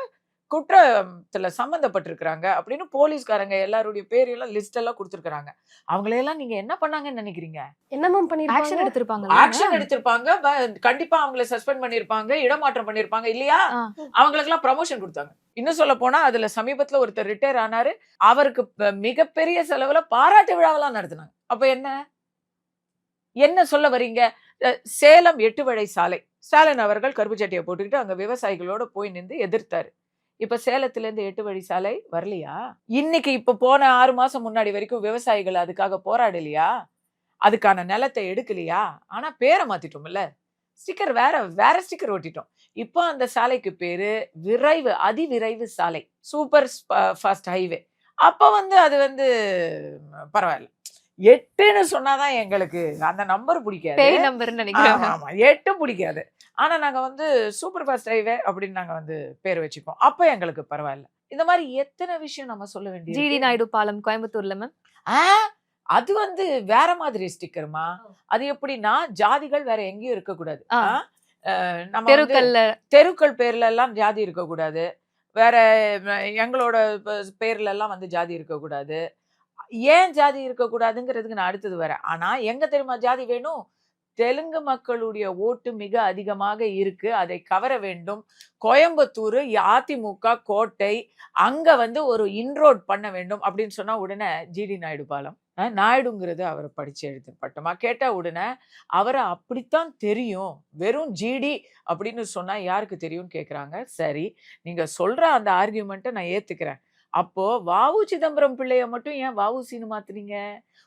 குற்றத்துல சம்பந்தப்பட்டிருக்கிறாங்க அப்படின்னு போலீஸ்காரங்க எல்லாருடைய பேரெல்லாம் லிஸ்ட் எல்லாம் கொடுத்திருக்காங்க. அவங்களையெல்லாம் நீங்க என்ன பண்ணாங்கன்னு நினைக்கிறீங்க? என்ன மேம் ஆக்ஷன் பண்ணிருப்பாங்க? எடுத்திருப்பாங்க. ஆக்ஷன் எடுத்திருப்பாங்க, கண்டிப்பா அவங்களை சஸ்பெண்ட் பண்ணிருப்பாங்க, இடமாற்றம் பண்ணிருப்பாங்க இல்லையா? அவங்களுக்கு எல்லாம் ப்ரமோஷன் கொடுத்தாங்க. இன்னும் சொல்ல போனா அதுல சமீபத்துல ஒருத்தர் ரிட்டையர் ஆனாரு, அவருக்கு மிகப்பெரிய செலவுல பாராட்டு விழாவெல்லாம் நடத்தினாங்க. அப்ப என்ன சொல்ல வரீங்க? சேலம் 8 வழி சாலை, ஸ்டாலின் அவர்கள் கருப்பு சட்டையை போட்டுக்கிட்டு அங்க விவசாயிகளோட போய் நின்று எதிர்த்தாரு. இப்ப சேலத்துல இருந்து 8 வழி சாலை வரலையா? இன்னைக்கு இப்ப போன 6 மாசம் முன்னாடி வரைக்கும் விவசாயிகள் அதுக்காக போராடலையா? அதுக்கான நிலத்தை எடுக்கலையா? ஆனா பேரை மாத்திட்டோம்ல, ஸ்டிக்கர் வேற ஸ்டிக்கர் ஒட்டிட்டோம். இப்போ அந்த சாலைக்கு பேரு அதிவிரைவு சாலை, சூப்பர் ஃபாஸ்ட் ஹைவே. அப்ப வந்து அது வந்து பரவாயில்ல. 8ன்னு சொன்னாதான் எங்களுக்கு அந்த நம்பர் பிடிக்காது. பேய் நம்பர்னு நினைக்கிறேன். ஆமா 8 பிடிக்காது. ஆனா நாங்க வந்து சூப்பர் ஃபாஸ்ட் ஹைவே அப்படின்னு நாங்க வந்து பேர் வச்சுப்போம். அப்ப எங்களுக்கு பரவாயில்ல. இந்த மாதிரி எத்தனை விஷயம் நம்ம சொல்ல ஜிடி வேண்டியது. நாயுடு பாலம் கோயம்புத்தூர்ல மேம். அது வந்து வேற மாதிரி ஸ்டிக்கர்மா. அது எப்படின்னா ஜாதிகள் வேற எங்கேயும் இருக்கக்கூடாது. நம்ம வந்து தெருக்கள் பேர்ல எல்லாம் ஜாதி இருக்கக்கூடாது, வேற எங்களோட பேர்ல எல்லாம் வந்து ஜாதி இருக்கக்கூடாது. ஏன் ஜாதி இருக்கக்கூடாதுங்கிறதுக்கு நான் அடுத்தது வரேன். ஆனா எங்க தெரியுமா ஜாதி வேணும்? தெலுங்கு மக்களுடைய ஓட்டு மிக அதிகமாக இருக்கு, அதை கவர வேண்டும். கோயம்புத்தூர் அதிமுக கோட்டை, அங்க வந்து ஒரு இன்ரோட் பண்ண வேண்டும் அப்படின்னு சொன்னா உடனே ஜிடி நாயுடு பாலம். நாயுடுங்கிறது அவரை படிச்சு எழுத்து பட்டமா கேட்டா உடனே அவரை அப்படித்தான் தெரியும், வெறும் ஜிடி அப்படின்னு சொன்னா யாருக்கு தெரியும்னு கேக்குறாங்க. சரி, நீங்க சொல்ற அந்த ஆர்கியூமெண்ட்டை நான் ஏத்துக்கிறேன். அப்போ வாவு சிதம்பரம் பிள்ளைய மட்டும் ஏன் வஉசின்னு மாத்துனீங்க?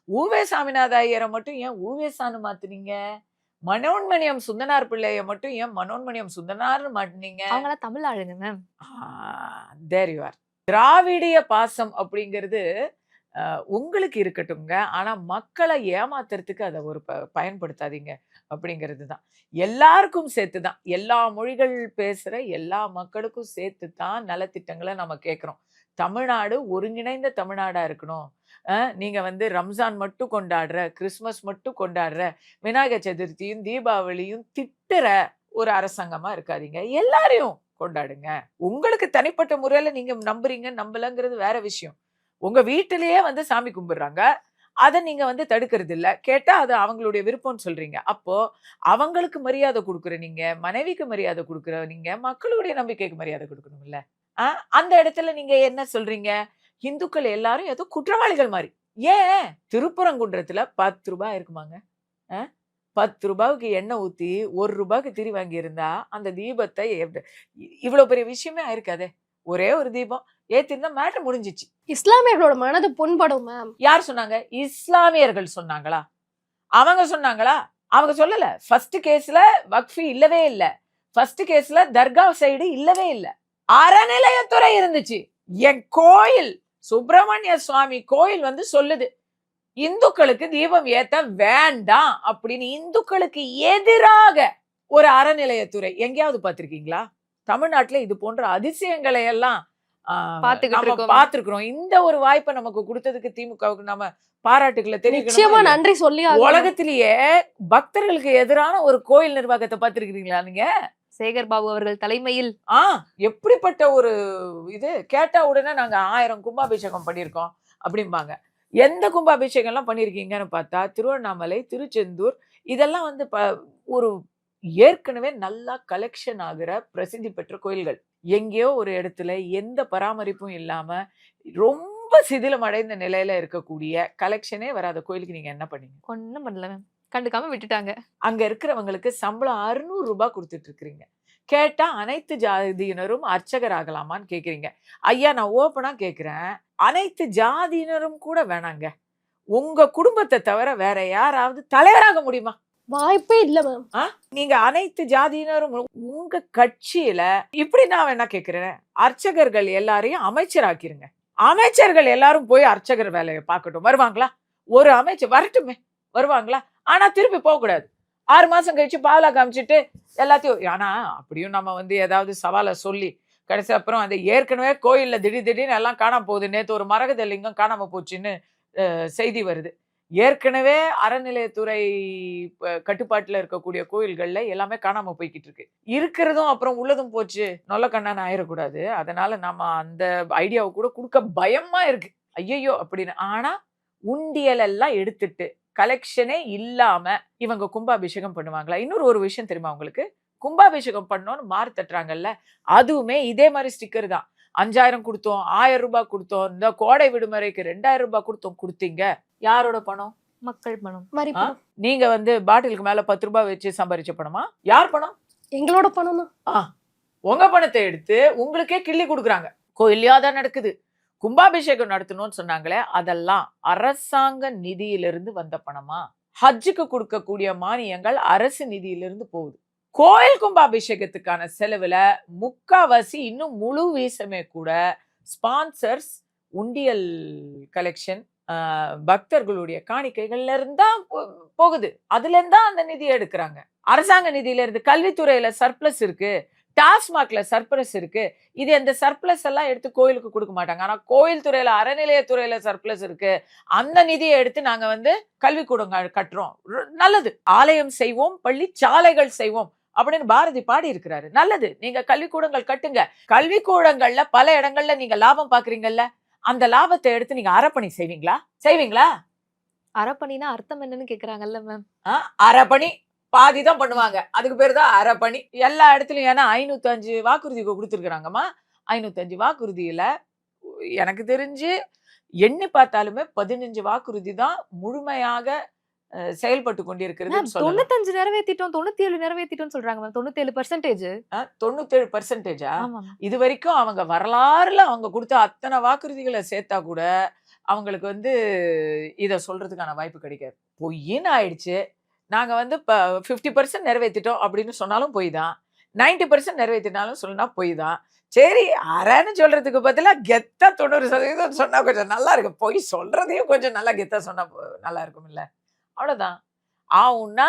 ஊவே சாமிநாத ஐயரை மட்டும் ஏன் ஊவேசான்னு மாத்துனீங்க? மனோன்மணியம் சுந்தனார் பிள்ளைய மட்டும் ஏன் மனோன்மணியம் சுந்தனார்னு மாட்டுனீங்க? அவங்களாம் தமிழ் ஆளுங்க மேம். There you are. திராவிடிய பாசம் அப்படிங்கிறது உங்களுக்கு இருக்கட்டும்ங்க. ஆனா மக்களை ஏமாத்துறதுக்கு அதை ஒரு பயன்படுத்தாதீங்க அப்படிங்கிறது தான். எல்லாருக்கும் சேர்த்து தான், எல்லா மொழிகள் பேசுற எல்லா மக்களுக்கும் சேர்த்து தான் நலத்திட்டங்களை நம்ம கேட்குறோம். தமிழ்நாடு ஒருங்கிணைந்த தமிழ்நாடா இருக்கணும். நீங்க வந்து ரம்ஜான் மட்டும் கொண்டாடுற, கிறிஸ்மஸ் மட்டும் கொண்டாடுற, விநாயகர் சதுர்த்தியும் தீபாவளியும் திட்டுற ஒரு அரசாங்கமா இருக்காதீங்க. எல்லாரையும் கொண்டாடுங்க. உங்களுக்கு தனிப்பட்ட முறையில நீங்க நம்புறீங்க நம்பலங்கிறது வேற விஷயம். உங்க வீட்டிலேயே வந்து சாமி கும்பிடுறாங்க, அதை நீங்க வந்து தடுக்கிறது இல்ல. கேட்டா அது அவங்களுடைய விருப்பம்னு சொல்றீங்க. அப்போ அவங்களுக்கு மரியாதை கொடுக்குற நீங்க, மனைவிக்கு மரியாதை கொடுக்குற நீங்க, மக்களுடைய நம்பிக்கைக்கு மரியாதை கொடுக்கணும்ல. அந்த இடத்துல நீங்க என்ன சொல்றீங்க? இந்துக்கள் எல்லாரும் ஏதோ குற்றவாளிகள் மாதிரி. ஏன் திருப்பரங்குன்றத்துல 10 ரூபாய் இருக்குமாங்க? 10 ரூபாய்க்கு எண்ணெய் ஊத்தி 1 ரூபாய்க்கு திரி வாங்கி இருந்தா அந்த தீபத்தை இவ்வளவு பெரிய விஷயமே ஆயிருக்காதே. ஒரே ஒரு தீபம் ஏத்திருந்தா மேட்டர் முடிஞ்சிச்சு. இஸ்லாமியர்களோட மனது புண்படும் மேம். யார் சொன்னாங்க? இஸ்லாமியர்கள் சொன்னாங்களா? அவங்க சொன்னாங்களா? அவங்க சொல்லல. ஃபர்ஸ்ட் கேஸ்ல வக்ஃபி இல்லவே இல்ல. ஃபர்ஸ்ட் கேஸ்ல தர்கா சைடு இல்லவே இல்ல. அறநிலையத்துறை இருந்துச்சு. என் கோயில் சுப்பிரமணிய சுவாமி கோயில் வந்து சொல்லுது, இந்துக்களுக்கு தீபம் ஏத்த வேண்டாம் அப்படின்னு. இந்துக்களுக்கு எதிராக ஒரு அறநிலையத்துறை எங்கேயாவது பார்த்திருக்கீங்களா? தமிழ்நாட்டுல இது போன்ற அதிசயங்களை எல்லாம் பார்த்திருக்கிறோம். இந்த ஒரு வாய்ப்பை நமக்கு கொடுத்ததுக்கு திமுகவுக்கு நம்ம பாராட்டுகளை நிச்சயமா நன்றி சொல்லி உலகத்திலேயே பக்தர்களுக்கு எதிரான ஒரு கோயில் நிர்வாகத்தை பார்த்திருக்கீங்களா நீங்க? சேகர் பாபு அவர்கள் தலைமையில் எப்படிப்பட்ட ஒரு இது கேட்டா உடனே நாங்க 1000 கும்பாபிஷேகம் பண்ணியிருக்கோம் அப்படிம்பாங்க. எந்த கும்பாபிஷேகம் எல்லாம் பண்ணிருக்கீங்கன்னு பார்த்தா திருவண்ணாமலை, திருச்செந்தூர் இதெல்லாம் வந்து ஒரு ஏற்கனவே நல்லா கலெக்ஷன் ஆகிற பிரசித்தி பெற்ற கோயில்கள். எங்கேயோ ஒரு இடத்துல எந்த பராமரிப்பும் இல்லாம ரொம்ப சிதிலம் அடைந்த நிலையில இருக்கக்கூடிய கலெக்ஷனே வராத கோயிலுக்கு நீங்க என்ன பண்ணீங்க? ஒண்ணும் பண்ணல மேம், கண்டுக்காம விட்டுட்டாங்க. அங்க இருக்கிறவங்களுக்கு சம்பளம் 600 ரூபாய் கொடுத்துட்டு இருக்கிறீங்க. கேட்டா அனைத்து ஜாதியினரும் அர்ச்சகர் ஆகலாமான்னு கேக்குறீங்க. ஐயா நான் ஓப்பனா கேக்குறேன், அனைத்து ஜாதியினரும் கூட வேணாங்க. உங்க குடும்பத்தை தவிர வேற யாராவது தலைவராக முடியுமா? வாய்ப்பே இல்ல மேம். நீங்க அனைத்து ஜாதியினரும் உங்க கட்சியில இப்படி நான் என்ன கேக்குறேன், அர்ச்சகர்கள் எல்லாரையும் அமைச்சராக்கிருங்க. அமைச்சர்கள் எல்லாரும் போய் அர்ச்சகர் வேலையை பார்க்கட்டும். வருவாங்களா? ஒரு அமைச்சர் வரட்டுமே, வருவாங்களா? ஆனா திருப்பி போக கூடாது. 6 மாசம் கழிச்சு பாவலா காமிச்சிட்டு எல்லாத்தையும். ஆனா அப்படியும் நம்ம வந்து ஏதாவது சவாலை சொல்லி கடைசி அப்புறம் அந்த ஏற்கனவே கோயில்ல திடீர்னு எல்லாம் காணாம போகுது. நேத்து ஒரு மரகத லிங்கம் காணாம போச்சுன்னு செய்தி வருது. ஏற்கனவே அறநிலையத்துறை கட்டுப்பாட்டுல இருக்கக்கூடிய கோயில்கள்ல எல்லாமே காணாம போய்கிட்டு இருக்கு. இருக்கிறதும் அப்புறம் உள்ளதும் போச்சு நொல்ல கண்ணான்னு ஆயிடக்கூடாது. அதனால நம்ம அந்த ஐடியாவை கூட கொடுக்க பயமா இருக்கு. ஐயோ அப்படின்னு. ஆனா உண்டியல் எல்லாம் எடுத்துட்டு கலெக்ஷனே இல்லாம இவங்க கும்பாபிஷேகம் பண்ணுவாங்களா? இன்னொரு ஒரு விஷயம் தெரியுமா உங்களுக்கு? கும்பாபிஷேகம் பண்ணோன்னு மாறு தட்டுறாங்கல்ல, அதுவுமே இதே மாதிரி ஸ்டிக்கர் தான். 5000 கொடுத்தோம், 1000 ரூபாய் கொடுத்தோம், இந்த கோடை விடுமுறைக்கு 2000 ரூபாய் கொடுத்தோம். கொடுத்தீங்க. யாரோட பணம்? மக்கள் பணம். நீங்க வந்து பாட்டிலுக்கு மேல 10 ரூபாய் வச்சு சம்பாரிச்ச பணமா? யார் பணம்? எங்களோட பணம் தான். உங்க பணத்தை எடுத்து உங்களுக்கே கிள்ளி கொடுக்குறாங்க. கோயிலையா தான் நடக்குது. கும்பாபிஷேகம் நடத்தணும்னு சொன்னாங்களே, அதெல்லாம் அரசாங்க நிதியிலிருந்து வந்த பணமா? ஹஜ்ஜுக்கு கொடுக்கக்கூடிய மானியங்கள் அரசு நிதியிலிருந்து போகுது. கோயில் கும்பாபிஷேகத்துக்கான செலவுல முக்காவாசி இன்னும் முழு வீசமே கூட ஸ்பான்சர்ஸ், உண்டியல் கலெக்ஷன், பக்தர்களுடைய காணிக்கைகள்ல இருந்தா போகுது. அதுல இருந்தா அந்த நிதியை எடுக்கிறாங்க. அரசாங்க நிதியில இருந்து. கல்வித்துறையில சர்ப்ளஸ் இருக்கு, டாஸ்மாக்ல சர்ப்ளஸ் இருக்கு. இது அந்த சர்ப்ளஸ் எல்லாம் எடுத்து கோயிலுக்கு கொடுக்க மாட்டாங்க. ஆனா கோயில் துறையில, அறநிலையத்துறையில சர்ப்ளஸ் இருக்கு. அந்த நிதியை எடுத்து நாங்க வந்து கல்விக்கூடங்கள் கட்டுறோம். நல்லது. ஆலயம் செய்வோம், பள்ளி சாலைகள் செய்வோம் அப்படின்னு பாரதி பாடி இருக்கிறாரு. நல்லது. நீங்க கல்விக்கூடங்கள் கட்டுங்க. கல்விக்கூடங்கள்ல பல இடங்கள்ல நீங்க லாபம் பாக்குறீங்கல்ல, அந்த லாபத்தை எடுத்து நீங்க அறப்பணி செய்வீங்களா? அறப்பணினா அர்த்தம் என்னன்னு கேக்குறாங்கல்ல மேம். அறப்பணி பாதிதான் பண்ணுவாங்க. அதுக்கு பேரு தான் அறப்பணி. எல்லா இடத்துலயும். ஏன்னா 505 வாக்குறுதி கொடுத்துருக்காங்கம்மா. 505 வாக்குறுதியில எனக்கு தெரிஞ்சு எண்ணி பார்த்தாலுமே 15 வாக்குறுதி தான் முழுமையாக செயல்பட்டு கொண்டிருக்கிறதுன்னு சொல்லலாம். 95 நிறைவேத்திட்டோம் 97 நிறைவேத்திட்டோம்னு சொல்றாங்க மேம். 97%. 97%. ஆமா மேம். இது வரைக்கும் அவங்க வரலாறுல அவங்க கொடுத்த அத்தனை வாக்குறுதிகளை சேர்த்தா கூட அவங்களுக்கு வந்து இத சொல்றதுக்கான வாய்ப்பு கிடைக்காது. பொய்ன்னு ஆயிடுச்சு. நாங்க வந்து 50% நிறைவேத்திட்டோம் அப்படின்னு சொன்னாலும் பொய் தான். 90% நிறைவேத்தினாலும் சொன்னா பொய் தான். சரி, அரைன்னு சொல்றதுக்கு பதிலா கெத்தா 90% சொன்னா கொஞ்சம் நல்லா இருக்கு. பொய் சொல்றதையும் கொஞ்சம் நல்லா கெத்தா சொன்னா நல்லா இருக்கும் இல்ல? அவ்வளவுதான். ஆவுன்னா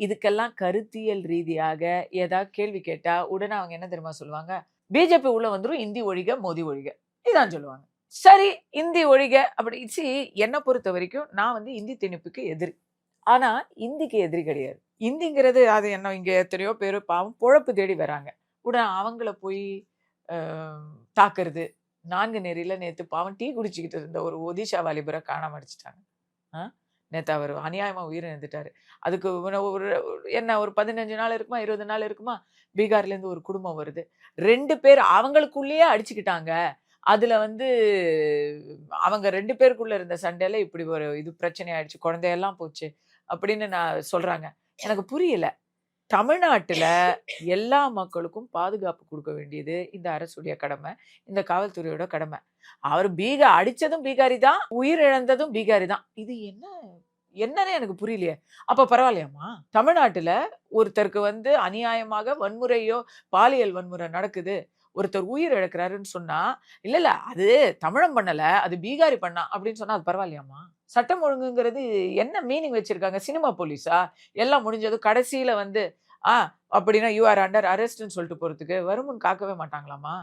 இதுக்கெல்லாம் கருத்தியல் ரீதியாக ஏதாவது கேள்வி கேட்டா உடனே அவங்க என்ன தெரியுமா சொல்லுவாங்க? பிஜேபி உள்ள வந்துரும், இந்தி ஒழிக, மோடி ஒழிக. இதான் சொல்லுவாங்க. சரி, இந்தி ஒழிக அப்படி என்ன பொறுத்த வரைக்கும் நான் வந்து இந்தி திணிப்புக்கு எதிரி. ஆனா இந்திக்கு எதிரி கிடையாது. இந்திங்கிறது அது என்ன, இங்க எத்தனையோ பேர் பாவம் பொழப்பு தேடி வராங்க. உடனே அவங்கள போய் தாக்குறது. 4 நெறியில நேத்து பாவம் டீ குடிச்சுக்கிட்டு இருந்த ஒரு ஒடிஷா வாலிபரை காணாம அடிச்சிட்டாங்க. நேத்து அவர் அநியாயமா உயிரிழந்துட்டாரு. அதுக்கு என்ன ஒரு 15 நாள் இருக்குமா, 20 நாள் இருக்குமா, பீகார்ல இருந்து ஒரு குடும்பம் வருது. 2 பேர் அவங்களுக்குள்ளேயே அடிச்சுக்கிட்டாங்க. அதுல வந்து அவங்க 2 பேருக்குள்ள இருந்த சண்டையில இப்படி ஒரு இது பிரச்சனை ஆயிடுச்சு, குழந்தையெல்லாம் போச்சு அப்படின்னு நான் சொல்றாங்க. எனக்கு புரியல. தமிழ்நாட்டுல எல்லா மக்களுக்கும் பாதுகாப்பு கொடுக்க வேண்டியது இந்த அரசுடைய கடமை, இந்த காவல்துறையோட கடமை. அவர் அடிச்சதும் பீகாரி தான், உயிரிழந்ததும் பீகாரி தான். இது என்னன்னு எனக்கு புரியலையே. அப்ப பரவாயில்லையாம்மா? தமிழ்நாட்டுல ஒருத்தருக்கு வந்து அநியாயமாக வன்முறையோ பாலியல் வன்முறை நடக்குது, ஒருத்தர் உயிர் இழக்கிறாருன்னு சொன்னா, இல்ல அது தமிழன் பண்ணல, அது பீகாரி பண்ணா அப்படின்னு சொன்னா அது பரவாயில்லையாம்மா? சட்டம் ஒழுங்குங்கிறது என்ன மீனிங் வச்சிருக்காங்க? சினிமா போலீஸா? எல்லாம் முடிஞ்சது கடைசியில வந்து அப்படின்னா யூ ஆர் அண்டர் அரெஸ்ட்னு சொல்லிட்டு போறதுக்கு வருமுன் காக்கவே மாட்டாங்களாமா?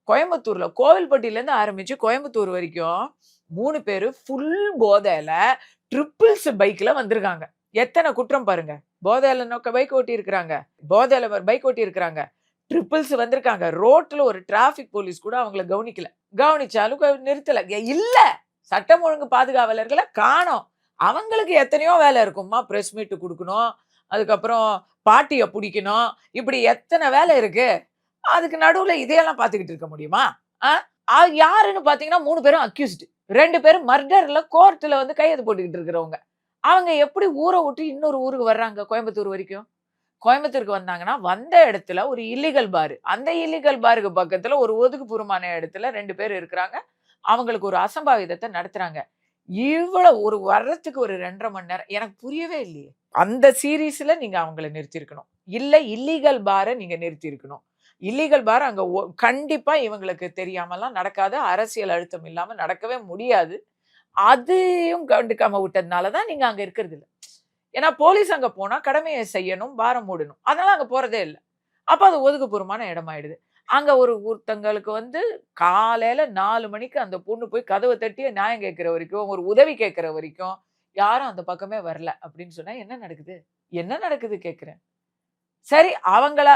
கோயம்புத்தூர்ல கோவில்பட்டியில இருந்து ஆரம்பிச்சு கோயம்புத்தூர் வரைக்கும் 3 பேரு ஃபுல் போதையில ட்ரிபிள்ஸ் பைக்ல வந்திருக்காங்க. எத்தனை குற்றம் பாருங்க. போதையில நோக்க பைக் ஓட்டி இருக்கிறாங்க, போதையில பைக் ஓட்டி இருக்கிறாங்க, ட்ரிபிள்ஸ் வந்திருக்காங்க. ரோட்ல ஒரு டிராபிக் போலீஸ் கூட அவங்கள கவனிக்கல. கவனிச்சாலும் நிறுத்தல. இல்ல, சட்டம் ஒழுங்கு பாதுகாவலர்களை காணோம். அவங்களுக்கு எத்தனையோ வேலை இருக்கும்மா. பிரஸ் மீட் கொடுக்கணும், அதுக்கப்புறம் பாட்டிய பிடிக்கணும், இப்படி எத்தனை வேலை இருக்கு. அதுக்கு நடுவுல இதையெல்லாம் பாத்துக்கிட்டு இருக்க முடியுமா? யாருன்னு பாத்தீங்கன்னா 3 பேரும் அக்யூஸ்ட், 2 பேரும் மர்டர்ல கோர்ட்ல வந்து கையெழுத்து போட்டுக்கிட்டு இருக்கிறவங்க. அவங்க எப்படி ஊரை விட்டு இன்னொரு ஊருக்கு வர்றாங்க? கோயம்புத்தூர் வரைக்கும். கோயம்புத்தூருக்கு வந்தாங்கன்னா வந்த இடத்துல ஒரு இல்லீகல் பார், அந்த இல்லீகல் பாருக்கு பக்கத்துல ஒரு ஒதுக்குப்புறமான இடத்துல 2 பேர் இருக்கிறாங்க. அவங்களுக்கு ஒரு அசம்பாவிதத்தை நடத்துறாங்க. இவ்வளவு ஒரு வர்றதுக்கு ஒரு 2.5 மணி நேரம் எனக்கு புரியவே இல்லையே. அந்த சீரீஸ்ல நீங்க அவங்களை நிறுத்தி இருக்கணும், இல்ல இல்லீகல் பாரை நீங்க நிறுத்தி இருக்கணும். இல்லீகல் பார் அங்க கண்டிப்பா இவங்களுக்கு தெரியாமலாம் நடக்காது, அரசியல் அழுத்தம் இல்லாம நடக்கவே முடியாது. அதையும் கண்டுக்காம விட்டதுனாலதான் நீங்க அங்க இருக்கிறது இல்லை. ஏன்னா போலீஸ் அங்க போனா கடமையை செய்யணும், பாரம் மூடணும், அதனால அங்க போறதே இல்லை. அப்ப அது ஒதுக்குப்புறமான இடமாயிடுது. அங்க ஒருத்தங்களுக்கு வந்து காலையில 4 மணிக்கு அந்த பொண்ணு போய் கதவை தட்டி நியாயம் கேட்கிற வரைக்கும், ஒரு உதவி கேட்கிற வரைக்கும் யாரும் அந்த பக்கமே வரல அப்படின்னு சொன்னா என்ன நடக்குது? என்ன நடக்குது கேட்கிறேன். சரி, அவங்கள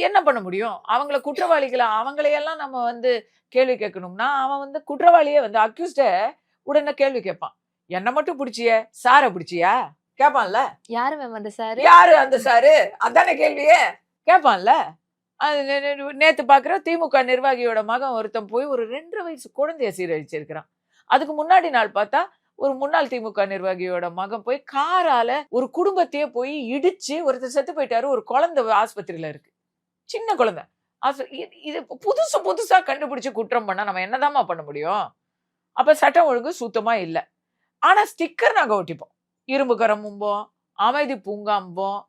என்ன பண்ண முடியும்? அவங்கள குற்றவாளிகளை அவங்களையெல்லாம் நம்ம வந்து கேள்வி கேட்கணும்னா, அவன் வந்து குற்றவாளியே வந்து அக்யூஸ்ட உடனே கேள்வி கேட்பான். என்ன மட்டும் பிடிச்சிய, சாரை பிடிச்சியா கேட்பான்ல. யாரு மேம் அந்த சாரு? யாரு அந்த சாரு? அதானே கேள்வியே கேட்பான்ல. நேத்து பாக்குற திமுக நிர்வாகியோட மகன் ஒருத்தன் போய் ஒரு 2.5 வயசு குழந்தைய சீரழிச்சிருக்கிறான். அதுக்கு முன்னாடி நாள் பார்த்தா ஒரு முன்னாள் திமுக நிர்வாகியோட மகன் போய் காரால ஒரு குடும்பத்தையே போய் இடிச்சு ஒருத்தர் செத்து போயிட்டாரு. ஒரு குழந்தை ஆஸ்பத்திரியில இருக்கு, சின்ன குழந்தை. இது புதுசா கண்டுபிடிச்சு குற்றம் பண்ணா நம்ம என்னதாம்மா பண்ண முடியும்? அப்ப சட்டம் ஒழுங்கு சுத்தமா இல்ல. ஆனா ஸ்டிக்கர் நாங்க ஒட்டிப்போம், இரும்பு கரம்பும்போம், அமைதி பூங்காம்போம்.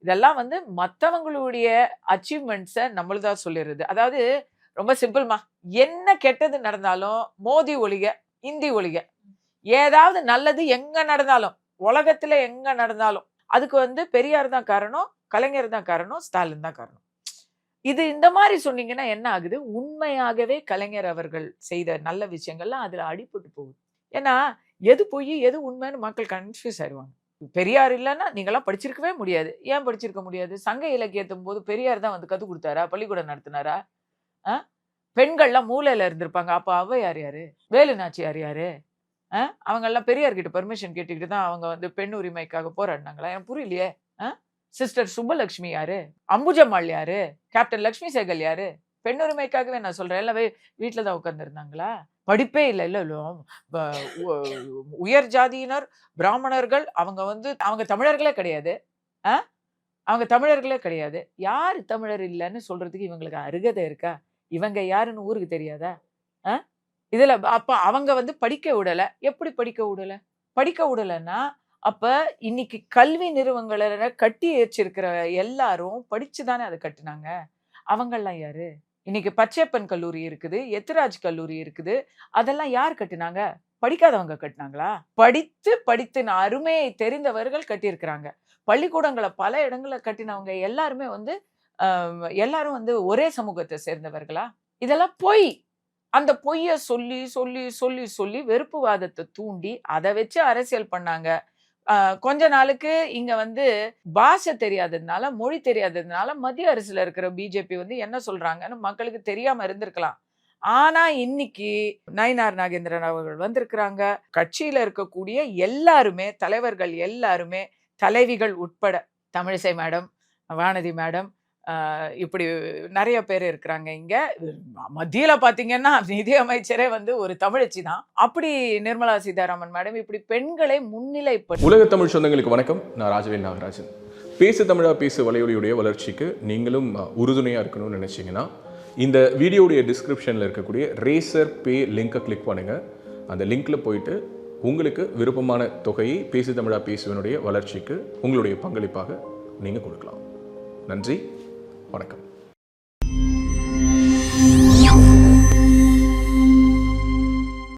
இதெல்லாம் வந்து மத்தவங்களுடைய அச்சீவ்மெண்ட்ஸை நம்மளுதான் சொல்லிடுறது. அதாவது ரொம்ப சிம்பிள்மா, என்ன கெட்டது நடந்தாலும் மோதி ஒழிக, இந்தி ஒழிக. ஏதாவது நல்லது எங்க நடந்தாலும், உலகத்துல எங்க நடந்தாலும் அதுக்கு வந்து பெரியார் தான் காரணம், கலைஞர் தான் காரணம், ஸ்டாலின் தான் காரணம். இது இந்த மாதிரி சொன்னீங்கன்னா என்ன ஆகுது? உண்மையாகவே கலைஞர் அவர்கள் செய்த நல்ல விஷயங்கள்லாம் அதுல அடிபட்டு போகுது. ஏன்னா எது பொய் எது உண்மைன்னு மக்கள் கன்ஃபியூஸ் ஆயிடுவாங்க. பெரியார் இல்லைன்னா நீங்களாம் படிச்சிருக்கவே முடியாது. ஏன் படிச்சிருக்க முடியாது? சங்க இலக்கியத்தும் போது பெரியார் தான் வந்து கத்து கொடுத்தாரா? பள்ளிக்கூடம் நடத்தினாரா? பெண்கள்லாம் மூலையில இருந்திருப்பாங்க. அப்ப ஔவையார் யாரு? வேலு நாச்சியார் யாரு? அவங்க எல்லாம் பெரியார் கிட்ட பெர்மிஷன் கேட்டுக்கிட்டு தான் அவங்க வந்து பெண் உரிமைக்காக போராடினாங்களா? எனக்கு புரியலையே. சிஸ்டர் சுப்பலட்சுமி யாரு? அம்புஜம்மாள் யாரு? கேப்டன் லட்சுமி சேகல் யாரு? பெண்ணுரிமைக்காகவே நான் சொல்றேன். எல்லாம் வீட்டில் தான் உட்கார்ந்துருந்தாங்களா? படிப்பே இல்லை. இல்லை இல்லை, உயர் ஜாதியினர், பிராமணர்கள், அவங்க தமிழர்களே கிடையாது. அவங்க தமிழர்களே கிடையாது. யார் தமிழர் இல்லைன்னு சொல்றதுக்கு இவங்களுக்கு அருகதை இருக்கா? இவங்க யாருன்னு ஊருக்கு தெரியாதா? இதுல அப்ப அவங்க படிக்க விடல. எப்படி படிக்க விடல? படிக்க விடலைன்னா அப்ப இன்னைக்கு கல்வி நிறுவனங்களை கட்டி வச்சிருக்கிற எல்லாரும் படிச்சுதானே அதை கட்டுனாங்க. அவங்கெல்லாம் யாரு? இன்னைக்கு பச்சையப்பன் கல்லூரி இருக்குது, எத்திராஜ் கல்லூரி இருக்குது. அதெல்லாம் யார் கட்டினாங்க? படிக்காதவங்க கட்டினாங்களா? படித்து அருமையை தெரிந்தவர்கள் கட்டியிருக்கிறாங்க. பள்ளிக்கூடங்களை பல இடங்களை கட்டினவங்க எல்லாருமே எல்லாரும் ஒரே சமூகத்தை சேர்ந்தவர்களா? இதெல்லாம் பொய். அந்த பொய்ய சொல்லி சொல்லி சொல்லி சொல்லி வெறுப்புவாதத்தை தூண்டி அதை வச்சு அரசியல் பண்ணாங்க. கொஞ்ச நாளுக்கு இங்க பாஷை தெரியாததுனால, மொழி தெரியாததுனால மத்திய அரசுல இருக்கிற பிஜேபி என்ன சொல்றாங்கன்னு மக்களுக்கு தெரியாம இருந்திருக்கலாம். ஆனா இன்னைக்கு நயினார் நாகேந்திரன் அவர்கள் வந்திருக்கிறாங்க. கட்சியில இருக்கக்கூடிய எல்லாருமே, தலைவர்கள் எல்லாருமே, தலைவிகள் உட்பட, தமிழிசை மேடம், வானதி மேடம், இப்படி நிறைய பேர் இருக்கிறாங்க. இங்க மத்தியில பாத்தீங்கன்னா நிதி அமைச்சரே ஒரு தமிழச்சி தான். அப்படி நிர்மலா சீதாராமன் மேடம், இப்படி பெண்களை முன்னிலைப்படுத்தி. உலக தமிழ் சொந்தங்களுக்கு வணக்கம். நான் ராஜவேல் நாகராஜன். பேசு தமிழா பேசு வலையொலியுடைய வளர்ச்சிக்கு நீங்களும் உறுதுணையாக இருக்கணும்னு நினச்சிங்கன்னா இந்த வீடியோடைய டிஸ்கிரிப்ஷனில் இருக்கக்கூடிய ரேசர் பே லிங்கை கிளிக் பண்ணுங்கள். அந்த லிங்க்கில் போயிட்டு உங்களுக்கு விருப்பமான தொகையை பேசு தமிழா பேசுவனுடைய வளர்ச்சிக்கு உங்களுடைய பங்களிப்பாக நீங்கள் கொடுக்கலாம். நன்றி, வணக்கம்.